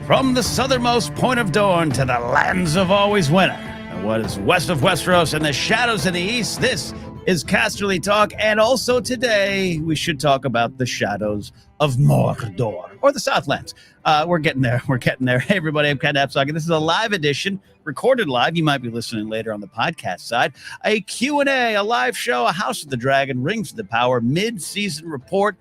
From the southernmost point of Dorne to the lands of always winter, and what is west of Westeros and the shadows in the east, this is Casterly Talk. And also today, we should talk about the shadows of Mordor, or the Southlands. We're getting there. Hey, everybody, I'm Ken Napzok, and this is a live edition, recorded live. You might be listening later on the podcast side. A Q&A, a live show, a House of the Dragon, Rings of the Power, mid-season report.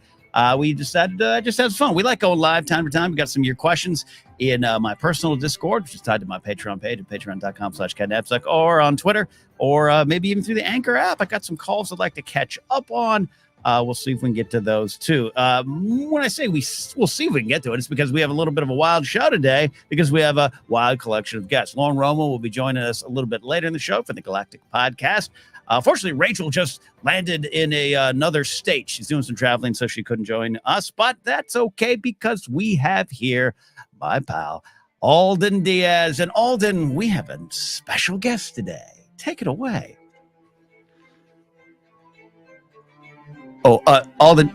We decided to just have fun. We like going live time to time. We got some of your questions in my personal Discord, which is tied to my Patreon page at patreon.com/Ken Napzok, or on Twitter, or maybe even through the Anchor app. I got some calls I'd like to catch up on. We'll see if we can get to those too. When I say we'll see if we can get to it, it's because we have a little bit of a wild show today, because we have a wild collection of guests. Lauren Romo will be joining us a little bit later in the show for the Galactic Podcast. Fortunately, Rachel just landed in another state. She's doing some traveling, so she couldn't join us, but that's okay because we have here my pal, Alden Diaz. And Alden, we have a special guest today. Take it away. Oh, Alden.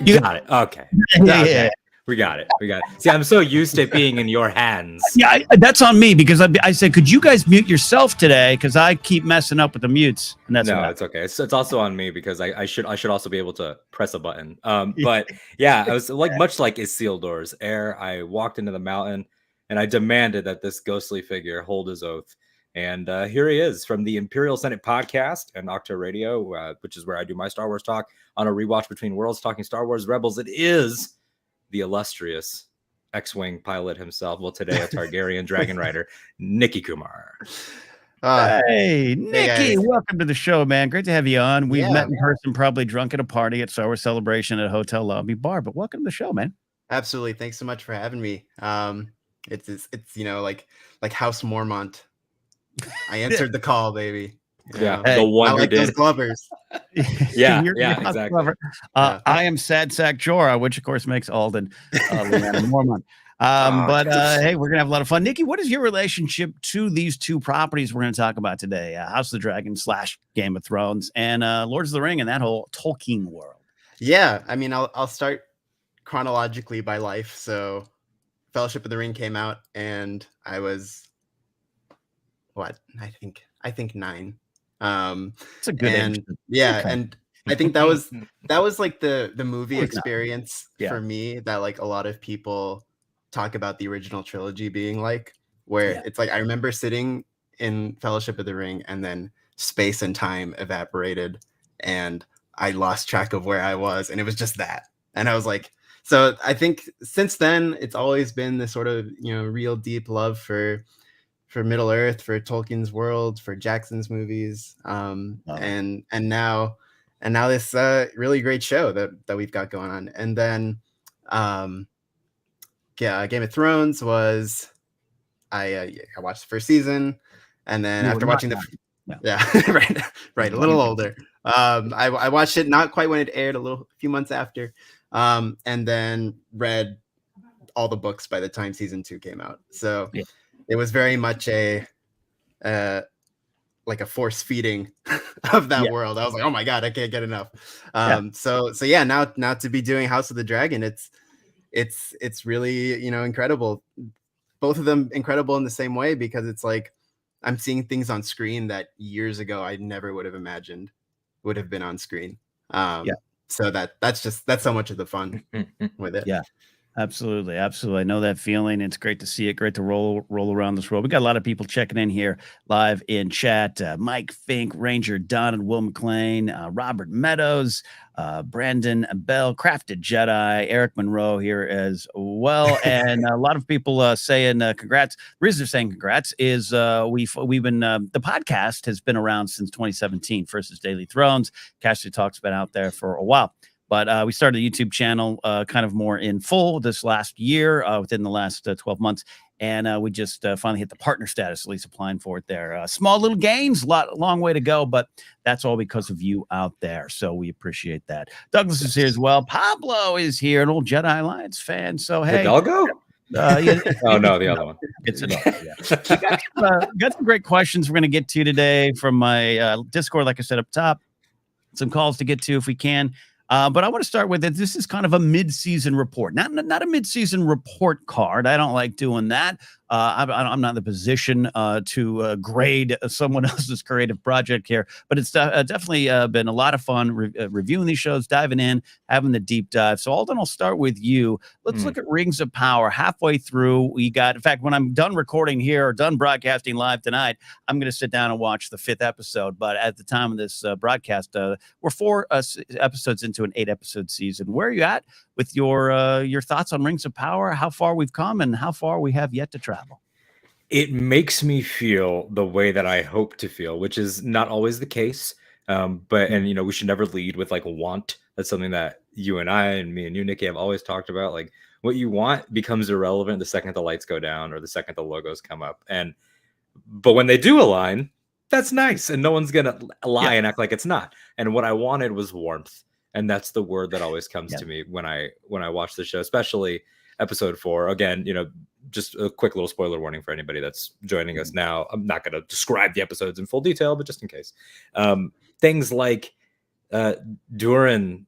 You got it. Okay. Yeah. We got it. See, I'm so used to it being in your hands. Yeah, that's on me, because I said, could you guys mute yourself today? Because I keep messing up with the mutes. And that's no, it's okay. It's also on me, because I should also be able to press a button. But yeah, I was much like Isildur's heir. I walked into the mountain and I demanded that this ghostly figure hold his oath. And here he is from the Imperial Senate podcast and Octo Radio, which is where I do my Star Wars talk on a rewatch between worlds, talking Star Wars Rebels. It is the illustrious X-Wing pilot himself. Well, today a Targaryen dragon rider, Nicky Kumar. Hey, Nicky, welcome to the show, man. Great to have you on. We've met in person, probably drunk at a party at Star Wars Celebration at a hotel lobby bar, but welcome to the show, man. Absolutely. Thanks so much for having me. It's like House Mormont. I answered the call, baby. Yeah, the one I like who did. those Glovers. Yeah, exactly. I am Sad Sack Jorah, which of course makes Alden Mormont. But hey, we're gonna have a lot of fun. Nicky, what is your relationship to these two properties we're gonna talk about today? House of the Dragon / Game of Thrones, and Lords of the Ring, and that whole Tolkien world. Yeah, I mean, I'll start chronologically by life. So, Fellowship of the Ring came out, and I was I think 9. It's a good age. Yeah, okay. And I think that was like the movie experience for me that like a lot of people talk about the original trilogy being like, where it's like I remember sitting in Fellowship of the Ring and then space and time evaporated and I lost track of where I was, and it was just that. And I was like, so I think since then it's always been this sort of, real deep love for Middle Earth, for Tolkien's world, for Jackson's movies, and now this really great show that we've got going on. And then Game of Thrones was I watched the first season, and then after watching right, a little older. I watched it not quite when it aired, a few months after, and then read all the books by the time season 2 came out. So it was very much a force feeding of that world. I was like, oh my God, I can't get enough. So now to be doing House of the Dragon, it's really, incredible. Both of them incredible in the same way, because it's like I'm seeing things on screen that years ago I never would have imagined would have been on screen. So that's so much of the fun with it. Yeah. Absolutely. I know that feeling. It's great to see it. Great to roll around this world. We got a lot of people checking in here live in chat. Mike Fink, Ranger Don and Will McLean, Robert Meadows, Brandon Bell, Crafted Jedi, Eric Monroe here as well, and a lot of people saying congrats. The reason they're saying congrats is we've been the podcast has been around since 2017 versus Daily Thrones. Casterly Talk's been out there for a while. But we started a YouTube channel kind of more in full this last year, within the last 12 months. And we just finally hit the partner status, at least applying for it there. Small little gains, long way to go, but that's all because of you out there. So we appreciate that. Douglas is here as well. Pablo is here, an old Jedi Alliance fan. So, hey. Hidalgo? Oh, no, the other one. It's got some great questions we're going to get to today from my Discord, like I said up top. Some calls to get to if we can. But I want to start with it. This is kind of a mid-season report, not a mid-season report card. I don't like doing that. I'm not in the position to grade someone else's creative project here, but it's definitely been a lot of fun reviewing these shows, diving in, having the deep dive. So Alden, I'll start with you. Let's look at Rings of Power. Halfway through, we got, in fact, when I'm done recording here or done broadcasting live tonight, I'm going to sit down and watch the 5th episode. But at the time of this broadcast, we're 4 episodes into an 8-episode season. Where are you at with your thoughts on Rings of Power, how far we've come and how far we have yet to travel? It makes me feel the way that I hope to feel, which is not always the case. And you know, we should never lead with like want. That's something that you and I and me and you, Nikki, have always talked about. Like, what you want becomes irrelevant the second the lights go down or the second the logos come up. But when they do align, that's nice, and no one's gonna lie and act like it's not. And what I wanted was warmth, and that's the word that always comes to me when I watch the show, especially episode 4. Again, you know, just a quick little spoiler warning for anybody that's joining us now. I'm not going to describe the episodes in full detail, but just in case, things like Durin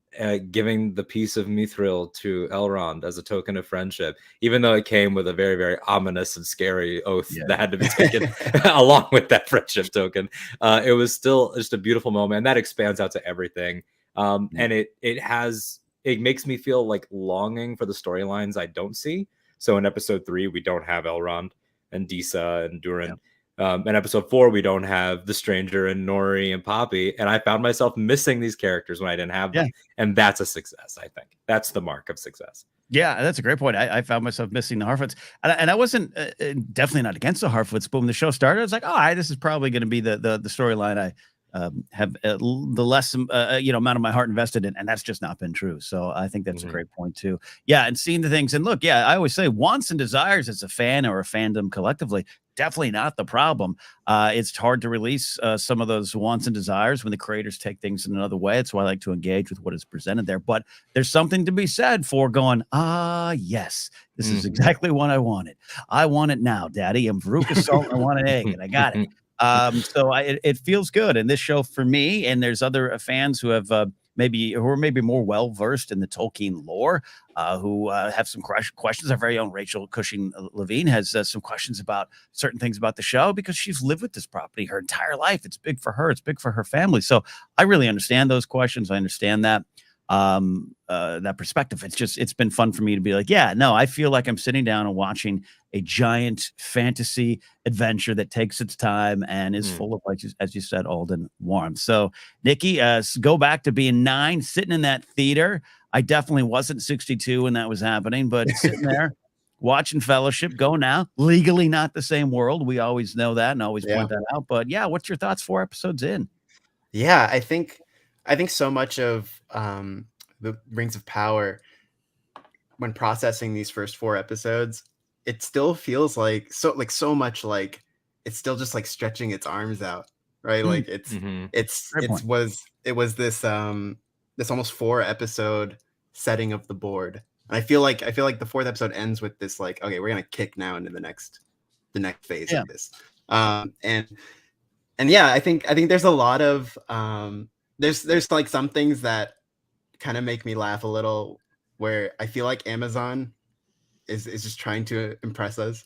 giving the piece of mithril to Elrond as a token of friendship, even though it came with a very, very ominous and scary oath that had to be taken along with that friendship token. It was still just a beautiful moment, and that expands out to everything. And it makes me feel like longing for the storylines I don't see. So in episode 3, we don't have Elrond and Disa and Durin. In episode 4, we don't have the stranger and Nori and Poppy. And I found myself missing these characters when I didn't have them. And that's a success, I think. That's the mark of success. Yeah, that's a great point. I found myself missing the Harfoots. And I wasn't definitely not against the Harfoots. But when the show started, I was like, this is probably going to be the storyline I have the less amount of my heart invested in, and that's just not been true. So I think that's a great point too. Yeah, and seeing the things, and look, I always say wants and desires as a fan or a fandom collectively, definitely not the problem. It's hard to release some of those wants and desires when the creators take things in another way. That's why I like to engage with what is presented there. But there's something to be said for going, yes, this is exactly what I wanted. I want it now, Daddy. I'm Veruca Salt. I want an egg, and I got it. So it feels good. And this show for me, and there's other fans who have maybe more well versed in the Tolkien lore, who have some questions. Our very own Rachel Cushing Levine has some questions about certain things about the show because she's lived with this property her entire life. It's big for her. It's big for her family. So I really understand those questions. I understand that perspective. It's been fun for me to be like, I feel like I'm sitting down and watching a giant fantasy adventure that takes its time and is full of, like, as you said, Alden, warmth. So Nikki, go back to being 9, sitting in that theater. I definitely wasn't 62 when that was happening, but sitting there watching Fellowship go now. Legally not the same world. We always know that and always point that out. But what's your thoughts 4 episodes in? Yeah, I think so much of the Rings of Power, when processing these first 4 episodes, it still feels like so much like it's still just like stretching its arms out, right? Like it was this almost 4 episode setting of the board. And I feel like the 4th episode ends with this, like, okay, we're gonna kick now into the next phase of this. I think there's a lot of there's like some things that kind of make me laugh a little, where I feel like Amazon is just trying to impress us.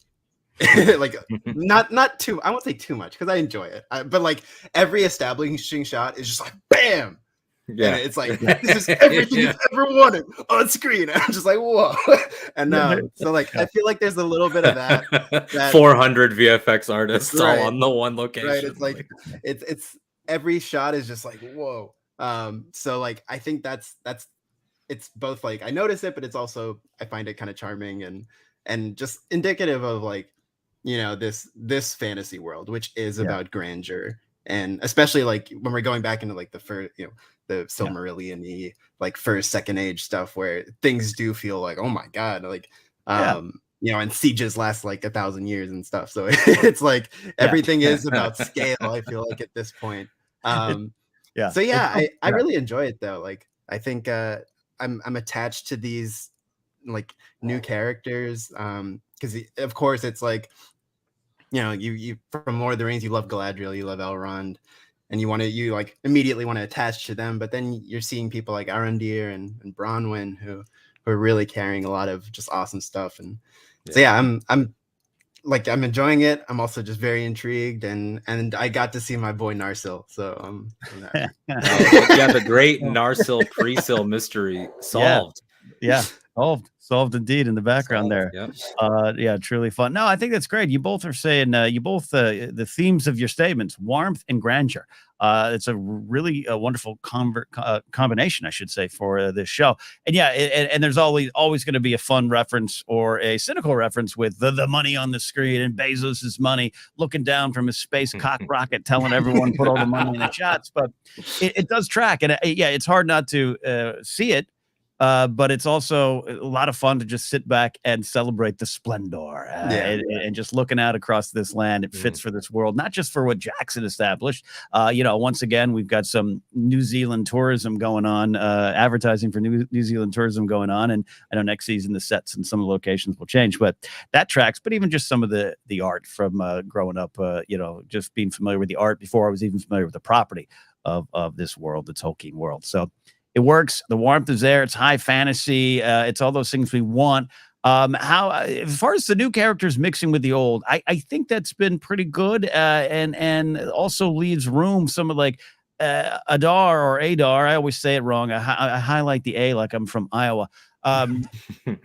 Like not too, I won't say too much because I enjoy it, but like every establishing shot is just like bam, and it's like this is everything you've ever wanted on screen. And I'm just like, whoa. And so like I feel like there's a little bit of that 400 VFX artists all on the one location. Right, it's like it's every shot is just like whoa. So like I think that's it's both like I notice it, but it's also I find it kind of charming and just indicative of, like, you know, this fantasy world, which is about grandeur, and especially like when we're going back into like the first, you know, the Silmarillion-y, like first, second age stuff, where things do feel like, oh my god, like you know, and sieges last like 1,000 years and stuff. So it's like everything is about scale, I feel like, at this point. So I really enjoy it though. Like I think I'm attached to these like new characters, because of course it's like, you know, you from Lord of the Rings, you love Galadriel, you love Elrond, and you like immediately want to attach to them, but then you're seeing people like Arondir and Bronwyn who are really carrying a lot of just awesome stuff. And so yeah, I'm enjoying it. I'm also just very intrigued, and I got to see my boy Narsil. So the great Narsil pre-Sil mystery solved. Yeah. Solved indeed in the background there. Yep. Truly fun. No, I think that's great. You both are saying the themes of your statements, warmth and grandeur. It's a really wonderful combination, I should say, for this show. And and there's always going to be a fun reference or a cynical reference with the money on the screen and Bezos's money looking down from his space cock rocket, telling everyone put all the money in the shots. But it does track, and it's hard not to see it. But it's also a lot of fun to just sit back and celebrate the splendor and just looking out across this land. It fits for this world, not just for what Jackson established. Once again, we've got some New Zealand tourism going on, advertising for New Zealand tourism going on. And I know next season the sets and some of the locations will change, but that tracks. But even just some of the art from growing up, just being familiar with the art before I was even familiar with the property of this world, the Tolkien world. So it works. The warmth is there. It's high fantasy. It's all those things we want. As far as the new characters mixing with the old, I think that's been pretty good. And also leaves room. Some of like Adar or Adar. I always say it wrong. I highlight the A like I'm from Iowa.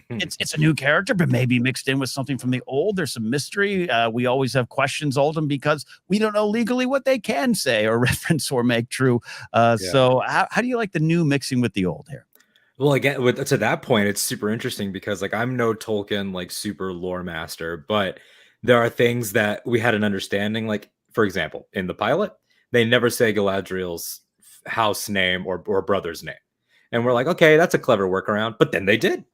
It's a new character, but maybe mixed in with something from the old. There's some mystery. We always have questions, Alden, because we don't know legally what they can say or reference or make true. So how do you like the new mixing with the old here? Well, again, to that point, it's super interesting because like I'm no Tolkien like super lore master, but there are things that we had an understanding. Like, for example, in the pilot, they never say Galadriel's house name or brother's name. And we're like, okay, that's a clever workaround. But then they did.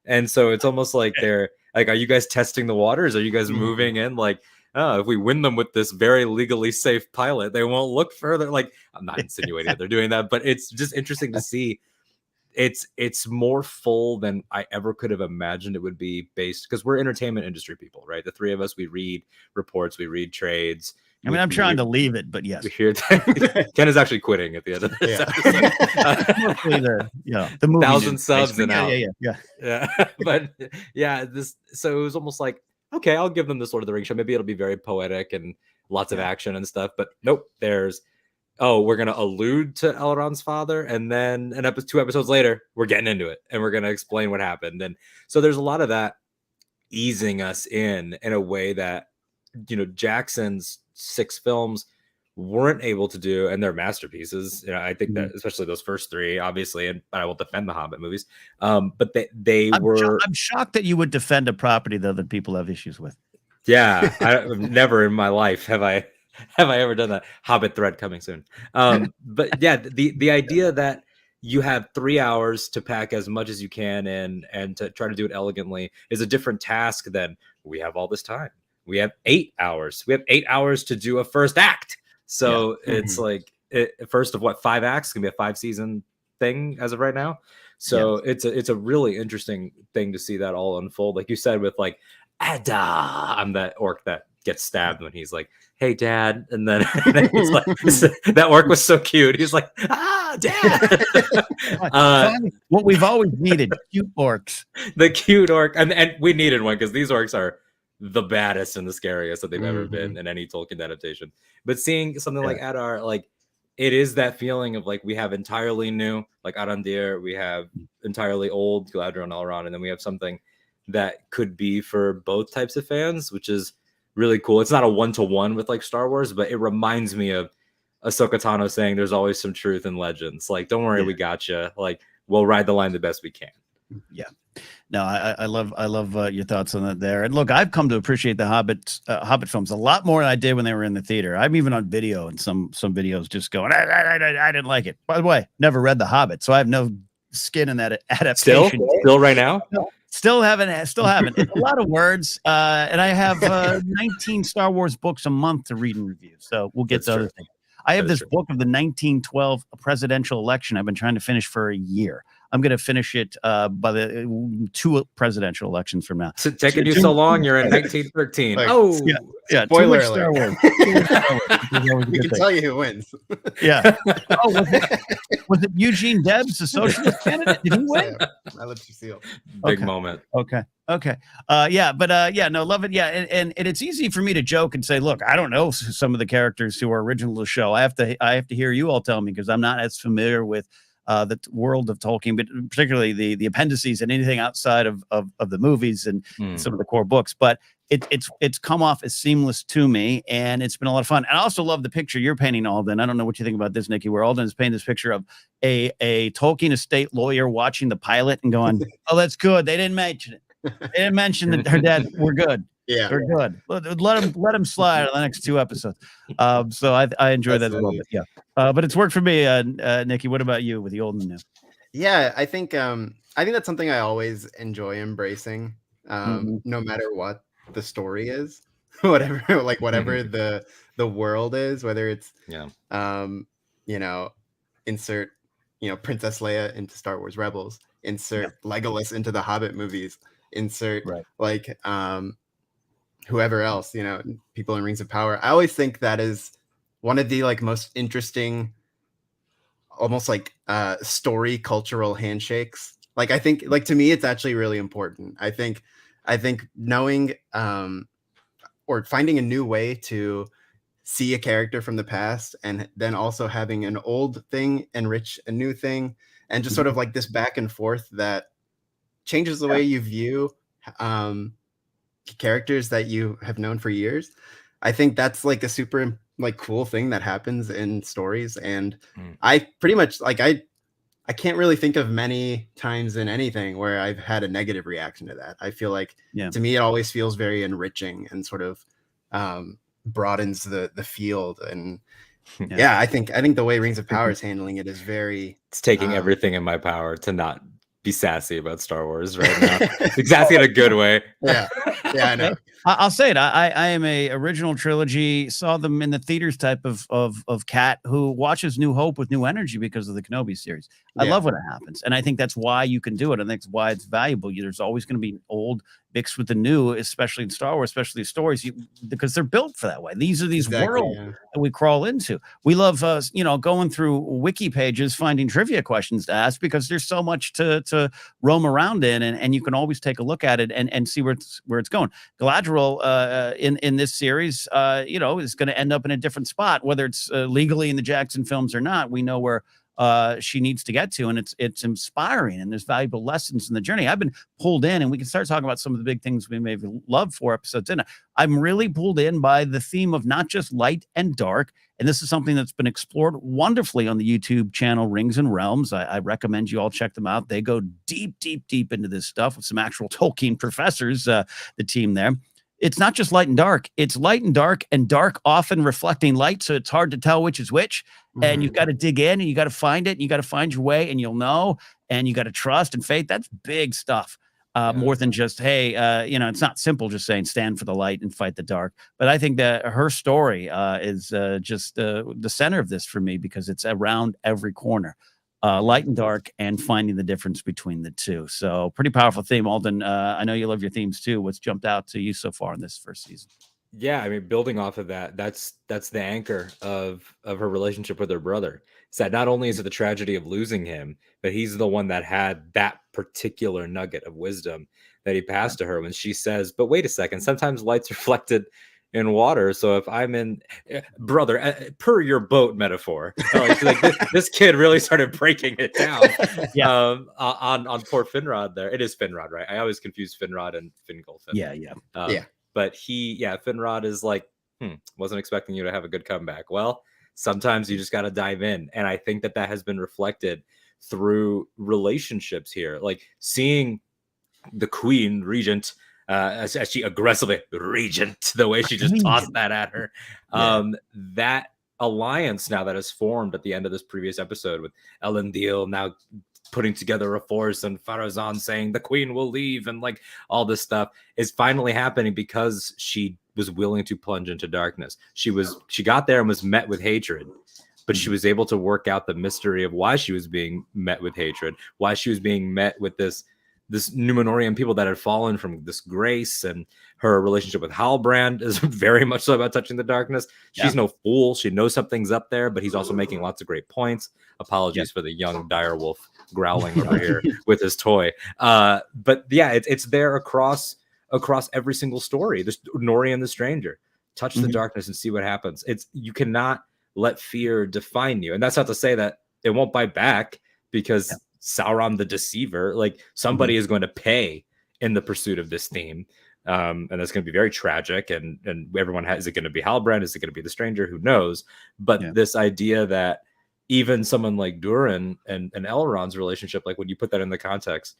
And so it's almost like they're like, are you guys testing the waters? Are you guys moving in? Like, oh, if we win them with this very legally safe pilot, they won't look further. Like, I'm not insinuating that they're doing that, but it's just interesting to see. It's more full than I ever could have imagined it would be, based because we're entertainment industry people, right? The three of us, we read reports, we read trades. I mean, I'm trying to leave it, but yes. Ken is actually quitting at the end of this episode. The movie 1,000 subs and out. Yeah. But so it was almost like, okay, I'll give them this Lord of the Rings show. Maybe it'll be very poetic and lots of action and stuff. But nope, we're going to allude to Elrond's father. And then 2 episodes later, we're getting into it and we're going to explain what happened. And so there's a lot of that easing us in a way that, Jackson's 6 films weren't able to do, and they're masterpieces. I think that especially those first 3, obviously, and I will defend the Hobbit movies. But I'm shocked that you would defend a property though that people have issues with. Yeah, I've never in my life have I ever done that. Hobbit thread coming soon. But yeah, the idea that you have 3 hours to pack as much as you can in and to try to do it elegantly is a different task than we have all this time. We have 8 hours. We have 8 hours to do a first act. So it's like first of 5 acts. It's gonna be a 5-season thing as of right now. So it's a really interesting thing to see that all unfold. Like you said, with like Ada, I'm that orc that gets stabbed when he's like, "Hey, Dad," and then he's like, "That orc was so cute." He's like, "Ah, Dad." What we've always needed, cute orcs. The cute orc, and we needed one because these orcs are the baddest and the scariest that they've ever been in any Tolkien adaptation. But seeing something like Adar, like it is that feeling of like we have entirely new, like Arondir, we have entirely old Galadriel and Elrond, and then we have something that could be for both types of fans, which is really cool. It's not a 1-to-1 with like Star Wars, but it reminds me of Ahsoka Tano saying there's always some truth in legends. Like, don't worry, we got you. Like, we'll ride the line the best we can. Yeah. No, I love your thoughts on that there. And look, I've come to appreciate the Hobbit films a lot more than I did when they were in the theater. I'm even on video and some videos just going, I didn't like it. By the way, never read The Hobbit, so I have no skin in that adaptation. Still right now? No. Still haven't. It's a lot of words, and I have 19 Star Wars books a month to read and review. So we'll get to other things. I have this book of the 1912 presidential election I've been trying to finish for a year. I'm going to finish it by the 2 presidential elections from now. It's taking you so long. You're in 1913. Yeah. Spoiler too much Star Wars. We can tell you who wins. Yeah. Oh, was it Eugene Debs, the socialist candidate? Did he win? Yeah, I let you seal. Big moment. Okay. No, love it. Yeah, and it's easy for me to joke and say, look, I don't know some of the characters who are original to the show. I have to hear you all tell me, because I'm not as familiar with the world of Tolkien, but particularly the appendices and anything outside of the movies and some of the core books. But it's come off as seamless to me, and it's been a lot of fun. And I also love the picture you're painting, Alden. I don't know what you think about this, Nicky, where Alden is painting this picture of a Tolkien estate lawyer watching the pilot and going, oh, that's good. They didn't mention it. They didn't mention that her dad. We're good. Yeah, we're good. Let him slide on the next 2 episodes. So I enjoy that a little bit. Yeah. But it's worked for me. Nicky, what about you with the old and new? Yeah, I think that's something I always enjoy embracing, no matter what the story is, whatever the world is, whether it's insert Princess Leia into Star Wars Rebels, insert Legolas into the Hobbit movies, insert whoever else, people in Rings of Power. I always think that is one of the most interesting, almost story cultural handshakes. I think to me it's actually really important. I think knowing or finding a new way to see a character from the past, and then also having an old thing enrich a new thing, and just sort of this back and forth that changes the way you view characters that you have known for years. I think that's a super cool thing that happens in stories. And I pretty much I can't really think of many times in anything where I've had a negative reaction to that. I feel to me, it always feels very enriching and sort of broadens the field. And I think the way Rings of Power is handling it is it's taking everything in my power to not be sassy about Star Wars right now. Sassy in a good way. Yeah, I know. I'll say it. I am a original trilogy, saw them in the theaters type of cat who watches New Hope with new energy because of the Kenobi series. I love when it happens. And I think that's why you can do it. I think it's why it's valuable. There's always going to be old mixed with the new, especially in Star Wars, especially stories, because they're built for that way. These are these worlds that we crawl into. We love, going through wiki pages, finding trivia questions to ask, because there's so much to roam around in, and you can always take a look at it and see where it's going. Galadriel in this series, is going to end up in a different spot, whether it's legally in the Jackson films or not. We know where she needs to get to, and it's inspiring, and there's valuable lessons in the journey. I've been pulled in, and we can start talking about some of the big things we may have loved 4 episodes in. I'm really pulled in by the theme of not just light and dark, and this is something that's been explored wonderfully on the YouTube channel Rings and Realms. I recommend you all check them out. They go deep into this stuff with some actual Tolkien professors, the team there. It's not just light and dark. It's light and dark often reflecting light. So it's hard to tell which is which. And you've got to dig in, and you got to find it, and you got to find your way, and you'll know, and you got to trust and faith. That's big stuff. More than just, hey, it's not simple just saying stand for the light and fight the dark. But I think that her story is just the center of this for me, because it's around every corner. Light and dark, and finding the difference between the two. So pretty powerful theme. Alden, I know you love your themes too. What's jumped out to you so far in this first season? Yeah, I mean, building off of that's the anchor of her relationship with her brother. Is that not only is it the tragedy of losing him, but he's the one that had that particular nugget of wisdom that he passed to her when she says, but wait a second, sometimes light's reflected in water. So if I'm in brother, per your boat metaphor, this kid really started breaking it down. On poor Finrod there. It is Finrod, right? I always confuse Finrod and Fingolfin. Yeah. But Finrod is wasn't expecting you to have a good comeback. Well, sometimes you just got to dive in. And I think that has been reflected through relationships here. Seeing the Queen Regent, as she aggressively, Regent, the way she just tossed that at her. That alliance now that has formed at the end of this previous episode with Elendil now putting together a force, and Farazan saying the Queen will leave, and all this stuff is finally happening because she was willing to plunge into darkness. She got there and was met with hatred. but she was able to work out the mystery of why she was being met with hatred, why she was being met with this Numenorian people that had fallen from this grace, and her relationship with Halbrand is very much so about touching the darkness. She's no fool. She knows something's up there, but he's also making lots of great points. Apologies for the young direwolf growling over here with his toy. But yeah, it's there across every single story. This Nori and the Stranger. Touch the darkness and see what happens. You cannot let fear define you. And that's not to say that it won't bite back, because Sauron the Deceiver, like somebody is going to pay in the pursuit of this theme. And that's going to be very tragic. And everyone is it going to be Halbrand? Is it going to be the Stranger? Who knows? But this idea that even someone like Durin and Elrond's relationship, like when you put that in the context,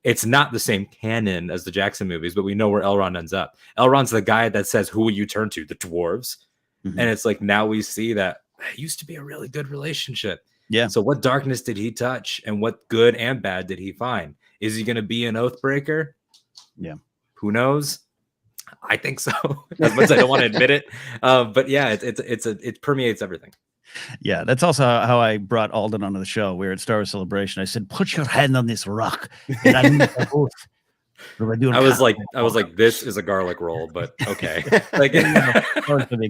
it's not the same canon as the Jackson movies, but we know where Elrond ends up. Elrond's the guy that says, who will you turn to? The dwarves. And it's like, now we see that it used to be a really good relationship. Yeah. So what darkness did he touch, and what good and bad did he find? Is he going to be an Oathbreaker? Yeah. Who knows? I think so. As much as I don't want to admit it. But yeah, it permeates everything. Yeah, that's also how I brought Alden onto the show. We were at Star Wars Celebration. I said, "Put your hand on this rock." And I was like, this is a garlic roll, but okay. Like,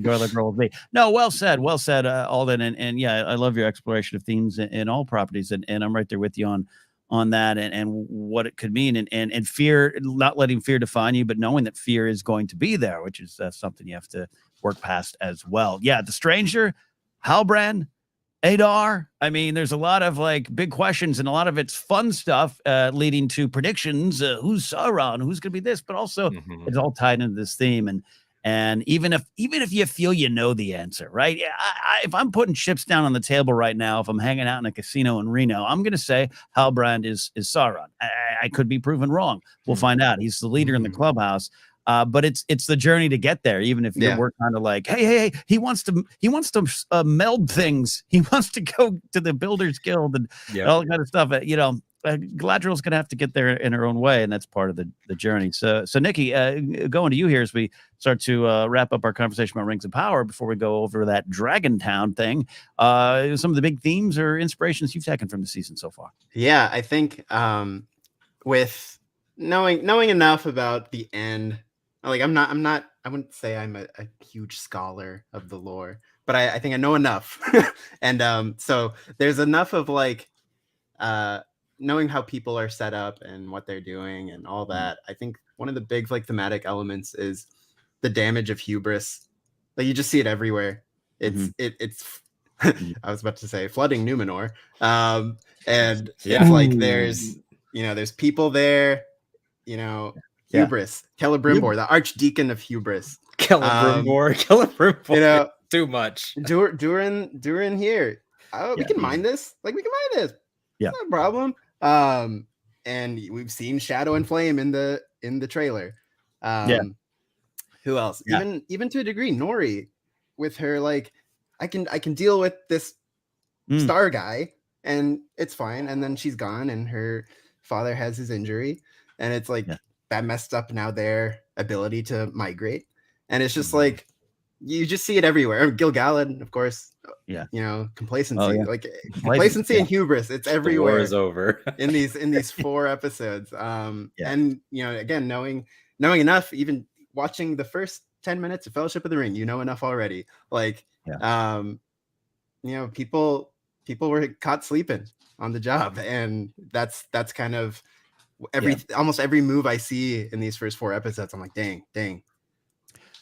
garlic roll with me. No, well said, Alden. And yeah, I love your exploration of themes in all properties, and I'm right there with you on that, and what it could mean, and fear, not letting fear define you, but knowing that fear is going to be there, which is something you have to work past as well. Yeah, the Stranger, Halbrand, Adar. I mean, there's a lot of like big questions, and a lot of it's fun stuff leading to predictions. Who's Sauron? Who's going to be this? But also, it's all tied into this theme. And even if you feel you know the answer, right? If I'm putting chips down on the table right now, if I'm hanging out in a casino in Reno, I'm going to say Halbrand is Sauron. I could be proven wrong. We'll find out. He's the leader in the clubhouse. But it's the journey to get there. Even if we're kind of like, hey, he wants to meld things. He wants to go to the Builders Guild and all that kind of stuff. Galadriel's gonna have to get there in her own way, and that's part of the journey. So Nicky, going to you here as we start to wrap up our conversation about Rings of Power before we go over that Dragon Town thing. Some of the big themes or inspirations you've taken from the season so far. Yeah, I think with knowing enough about the end. Like I wouldn't say I'm a huge scholar of the lore, but I think I know enough. And so there's enough of like knowing how people are set up and what they're doing and all that. I think one of the big like thematic elements is the damage of hubris. Like you just see it everywhere. It's I was about to say flooding Numenor. And it's like there's people there, hubris, Celebrimbor, the archdeacon of hubris. Celebrimbor, too much. Durin here. We can mine this. Like we can mine this. Yeah, no problem. And we've seen Shadow and Flame in the trailer. Who else? Even to a degree, Nori, with her like, I can deal with this star guy, and it's fine. And then she's gone, and her father has his injury, and it's like. That messed up now their ability to migrate, and it's just like you just see it everywhere. Gil-galad, of course, complacency, complacency and hubris. It's everywhere. The war is over in these 4 episodes. And again, knowing enough, even watching the first 10 minutes of Fellowship of the Ring, enough already. Like, people were caught sleeping on the job, and that's kind of. Almost every move I see in these first 4 episodes, I'm like, dang,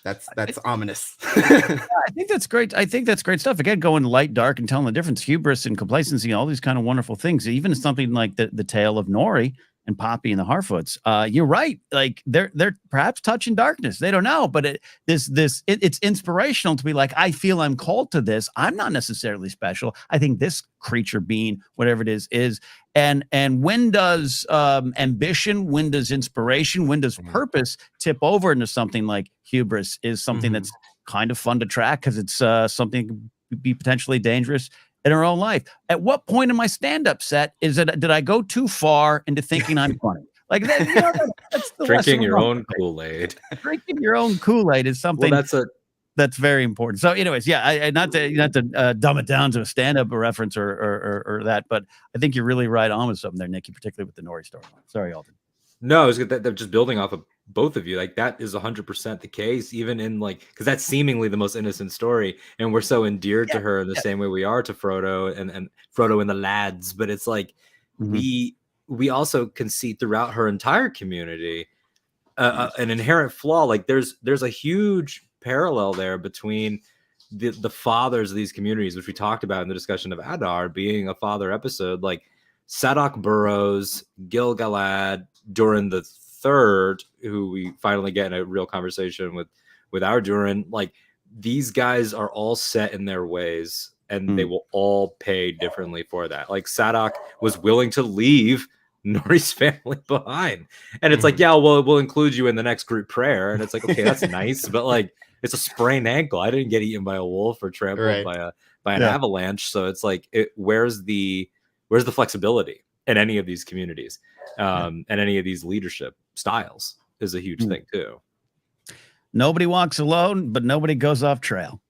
that's ominous. I think that's great. I think that's great stuff. Again, going light, dark, and telling the difference, hubris and complacency, all these kind of wonderful things. Even something like the tale of Nori and Poppy and the Harfoots. You're right. Like they're perhaps touching darkness. They don't know, but it's inspirational to be like, I feel I'm called to this. I'm not necessarily special. I think this creature being, whatever it is. And when does ambition, when does inspiration, when does purpose tip over into something like hubris is something that's kind of fun to track because it's something that could be potentially dangerous in our own life. At what point in my stand-up set did I go too far into thinking I'm funny? Like that's the drinking your own Kool-Aid. Drinking your own Kool-Aid is something. Well, That's very important. So, anyways, yeah, I not to dumb it down to a stand-up reference or that, but I think you're really right on with something there, Nicky, particularly with the Nori storyline. Sorry, Alden. No, I was good. That just building off of both of you, like that is 100% the case, even in like, because that's seemingly the most innocent story, and we're so endeared to her in the same way we are to Frodo and Frodo and the lads. But it's like we also can see throughout her entire community an inherent flaw. Like there's a huge parallel there between the fathers of these communities, which we talked about in the discussion of Adar being a father episode, like Sadok Burrows, Gil-galad, Durin the Third, who we finally get in a real conversation with our Durin. Like these guys are all set in their ways, and they will all pay differently for that. Like Sadok was willing to leave Nori's family behind, and it's like, yeah, well, we'll include you in the next group prayer, and it's like, okay, that's nice, but like it's a sprained ankle. I didn't get eaten by a wolf or trampled by an avalanche, so it's like, where's the flexibility in any of these communities, and any of these leadership styles is a huge thing too. Nobody walks alone, but nobody goes off trail.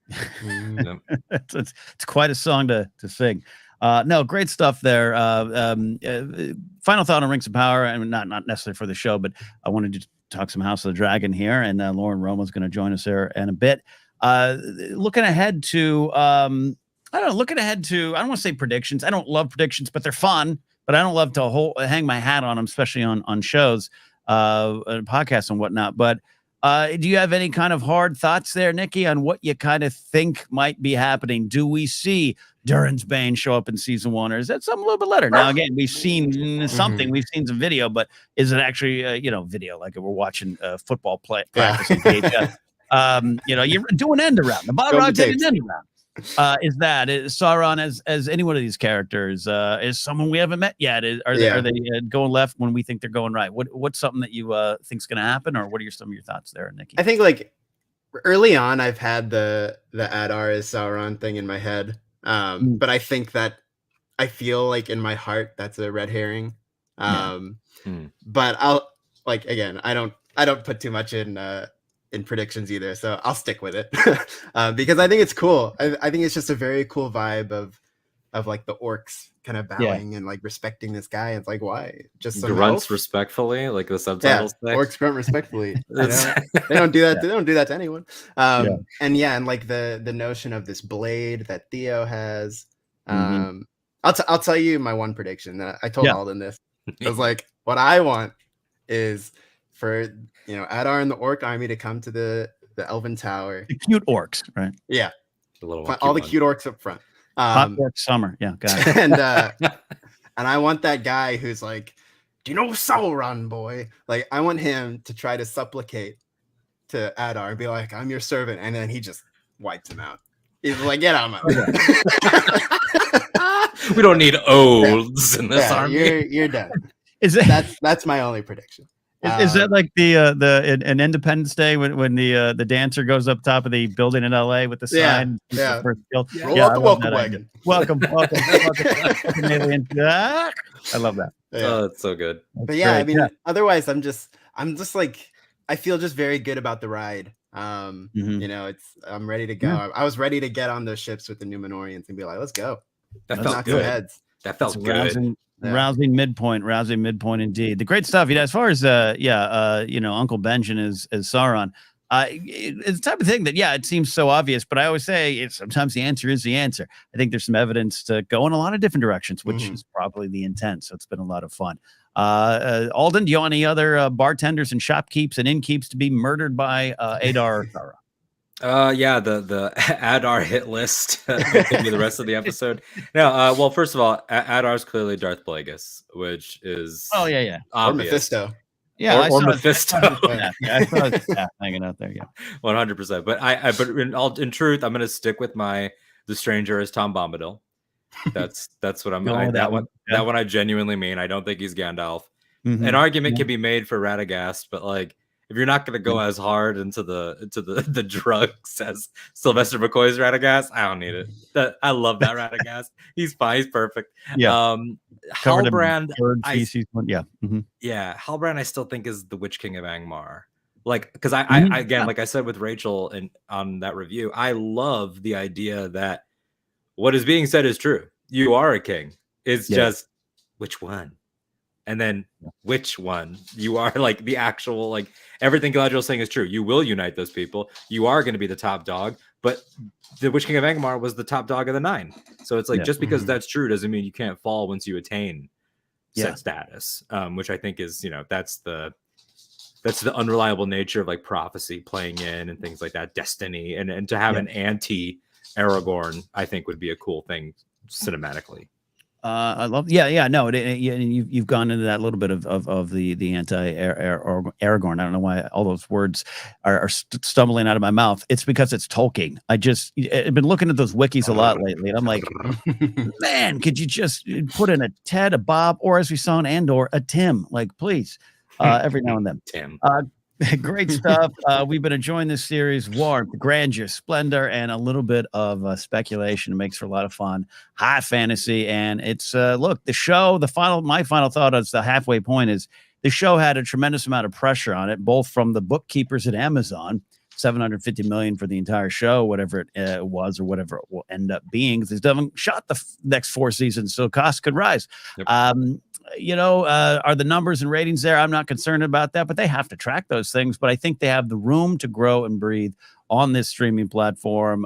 It's quite a song to sing. No, great stuff there. Final thought on Rings of Power, and not necessarily for the show, but I wanted to talk some House of the Dragon here, and Lauren Roma's going to join us there in a bit. Looking ahead to, I don't want to say predictions. I don't love predictions, but they're fun. But I don't love to hang my hat on them, especially on shows, podcasts and whatnot. But do you have any kind of hard thoughts there, Nicky, on what you kind of think might be happening? Do we see Durin's Bane show up in season 1, or is that something a little bit later? Now, again, we've seen something. We've seen some video, but is it actually, video, like we're watching football practice? You're doing end around. The Balrog did an end around. Is Sauron as any one of these characters? Is someone we haven't met yet? Are they going left when we think they're going right? What's something that you think's going to happen, or what are some of your thoughts there, Nicky? I think like early on, I've had the Adar as Sauron thing in my head, but I think that I feel like in my heart that's a red herring. But I'll again, I don't put too much in predictions either, so I'll stick with it because I think it's cool. I think it's just a very cool vibe of like the orcs kind of bowing and like respecting this guy. It's like, why? Just some grunts respectfully, like the subtitles say. Orcs grunt respectfully. They don't do that. They don't do that to anyone. And like the notion of this blade that Theo has. I'll tell you my one prediction that I told Alden this. I was like, what I want is for Adar and the orc army to come to the Elven Tower. The cute orcs, right? Yeah, all the cute orcs up front. Hot orc summer, yeah, got it. And I want that guy who's like, do you know Sauron, boy? Like, I want him to try to supplicate to Adar and be like, I'm your servant, and then he just wipes him out. He's like, get out of my way. We don't need oaths in this army. You're done. That's my only prediction. Is that like an Independence Day when the dancer goes up top of the building in LA with the sign? Yeah. Roll out the welcome wagon. Welcome, alien. I love that. Oh, that's so good. But yeah, great. I mean, otherwise, I'm just like, I feel just very good about the ride. I'm ready to go. Yeah. I was ready to get on those ships with the Numenorians and be like, let's go. That felt good. Heads. That felt good. Rousing midpoint indeed. The great stuff. As far as Uncle Benjen as Sauron, it's the type of thing that it seems so obvious, but I always say sometimes the answer is the answer. I think there's some evidence to go in a lot of different directions, which is probably the intent. So it's been a lot of fun. Alden, do you want any other bartenders and shopkeeps and innkeeps to be murdered by Adar or Sauron? The Adar hit list continue the rest of the episode. No, well, first of all, Adar's clearly Darth Plagueis, which is obvious. Or Mephisto. Yeah, or Mephisto. I saw it hanging out there. Yeah, 100%. But in truth, I'm going to stick with the stranger is Tom Bombadil. That's what I'm. That one I genuinely mean. I don't think he's Gandalf. An argument can be made for Radagast, but like, if you're not going to go as hard into the drugs as Sylvester McCoy's Radagast, I don't need it. I love that Radagast. He's fine. He's perfect. Yeah. Halbrand. Halbrand, I still think is the Witch King of Angmar. Like, because I again, like I said with Rachel and on that review, I love the idea that what is being said is true. You are a king. It's just which one? And then which one? You are like the actual, like everything Galadriel's saying is true. You will unite those people. You are going to be the top dog, but the Witch King of Angmar was the top dog of the 9. So it's like, just because that's true doesn't mean you can't fall once you attain said status, which I think is, that's the unreliable nature of like prophecy playing in and things like that, destiny, and to have an anti Aragorn, I think would be a cool thing cinematically. I love, no, you've gone into that little bit of the anti Aragorn. I don't know why all those words are stumbling out of my mouth. It's because it's Tolkien. I've been looking at those wikis a lot lately, and I'm like, man, could you just put in a Ted, a Bob, or as we saw in Andor, a Tim? Like, please, every now and then. Tim. Great stuff. We've been enjoying this series. Warmth, grandeur, splendor, and a little bit of speculation. It makes for a lot of fun. High fantasy. And it's, look, the show, my final thought is the halfway point is the show had a tremendous amount of pressure on it, both from the bookkeepers at Amazon, $750 million for the entire show, whatever it was, or whatever it will end up being. They haven't shot the next 4 seasons, so costs could rise. Yep. Are the numbers and ratings there? I'm not concerned about that, but they have to track those things. But I think they have the room to grow and breathe on this streaming platform.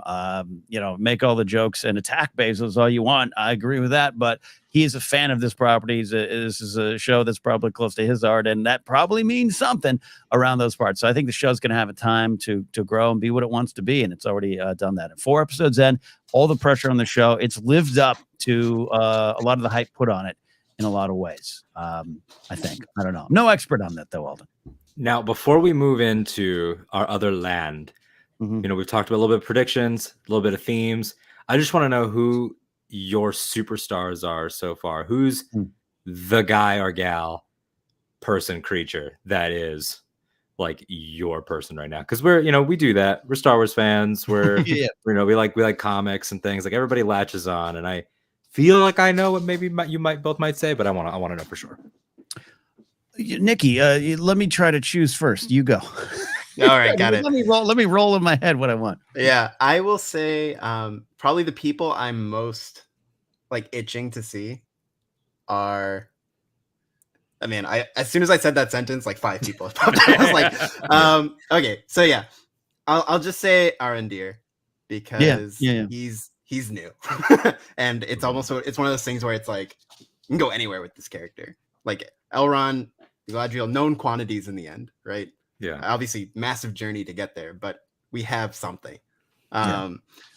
Make all the jokes and attack Bezos all you want. I agree with that, but he is a fan of this property. This is a show that's probably close to his art, and that probably means something around those parts. So I think the show's going to have a time to grow and be what it wants to be, and it's already done that. And 4 episodes in, all the pressure on the show, it's lived up to a lot of the hype put on it in a lot of ways. I think. I don't know. I'm no expert on that, though, Alden. Now, before we move into our other land, we've talked about a little bit of predictions, a little bit of themes. I just want to know who your superstars are so far. Who's the guy or gal, person, creature that is like your person right now? Because we do that. We're Star Wars fans. We're we like comics and things. Like everybody latches on, and I feel like I know what maybe you both might say, but I want to know for sure. Nicky, let me try to choose first. You go. All right, got it. Let me roll in my head what I want. Yeah, I will say probably the people I'm most like itching to see are. I mean, as soon as I said that sentence, like 5 people popped up. I was like, okay, so yeah, I'll just say Arondir because he's new, and it's one of those things where it's like you can go anywhere with this character. Like Elrond, Galadriel, known quantities in the end, right? Yeah, obviously massive journey to get there, but we have something.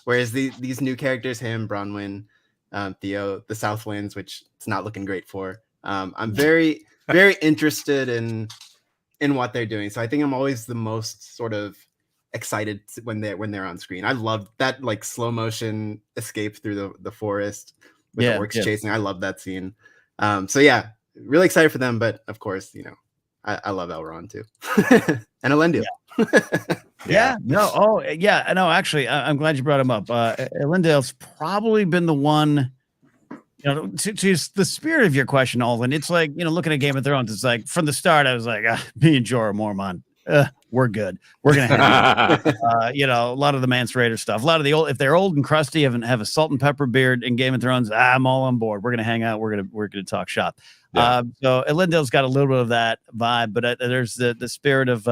Whereas these new characters, him, Bronwyn, Theo, the Southwinds, which it's not looking great for. I'm very very interested in what they're doing. So I think I'm always the most sort of excited when they're on screen. I love that like slow motion escape through the forest with the orcs chasing. I love that scene. So yeah, really excited for them. But of course, I love Elrond too, and Elendil. Actually, I'm glad you brought him up. Elendil's probably been the one. To the spirit of your question, Alden, it's like, looking at Game of Thrones, it's like from the start, I was like, me and Jorah Mormont, we're good. We're going to have, a lot of the Mance Raider stuff, a lot of the old, if they're old and crusty, have a salt and pepper beard in Game of Thrones, I'm all on board. We're going to hang out. We're going to talk shop. Yeah. So Elendil's got a little bit of that vibe, but there's the spirit of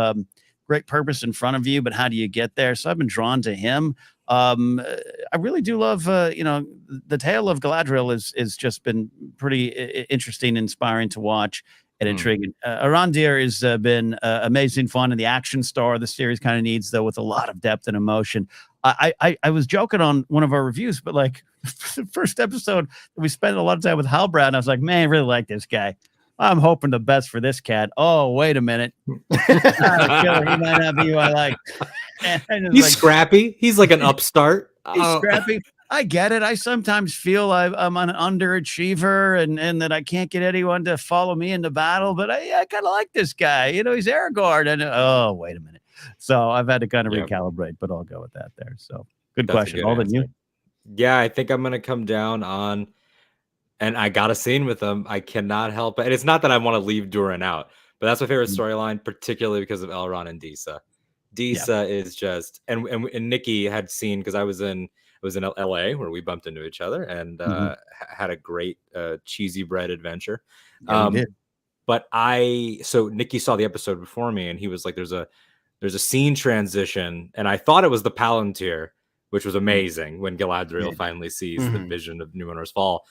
great purpose in front of you, but how do you get there? So I've been drawn to him. I really do love, the tale of Galadriel is just been pretty interesting, inspiring to watch and intriguing. Arondir has been amazing fun, and the action star the series kind of needs, though, with a lot of depth and emotion. I was joking on one of our reviews, but like the first episode, we spent a lot of time with Halbrand, and I was like, man, I really like this guy. I'm hoping the best for this cat. Oh, wait a minute. Killer, he might not be who I like. He's scrappy. He's like an upstart. He's scrappy. I get it. I sometimes feel I'm an underachiever and that I can't get anyone to follow me into battle, but I kind of like this guy. He's Aragorn. And oh, wait a minute. So I've had to kind of recalibrate, but I'll go with that there. So good question. Alden, you? Yeah, I think I'm going to come down on, and I got a scene with him. I cannot help it. And it's not that I want to leave Durin out, But that's my favorite storyline, particularly because of Elrond and Disa. Disa is just, and Nicky had seen, because I was in LA where we bumped into each other and had a great cheesy bread adventure. Yeah, we did. But so Nicky saw the episode before me, and he was like, there's a scene transition, and I thought it was the Palantir, which was amazing when Galadriel finally sees the vision of Numenor's fall.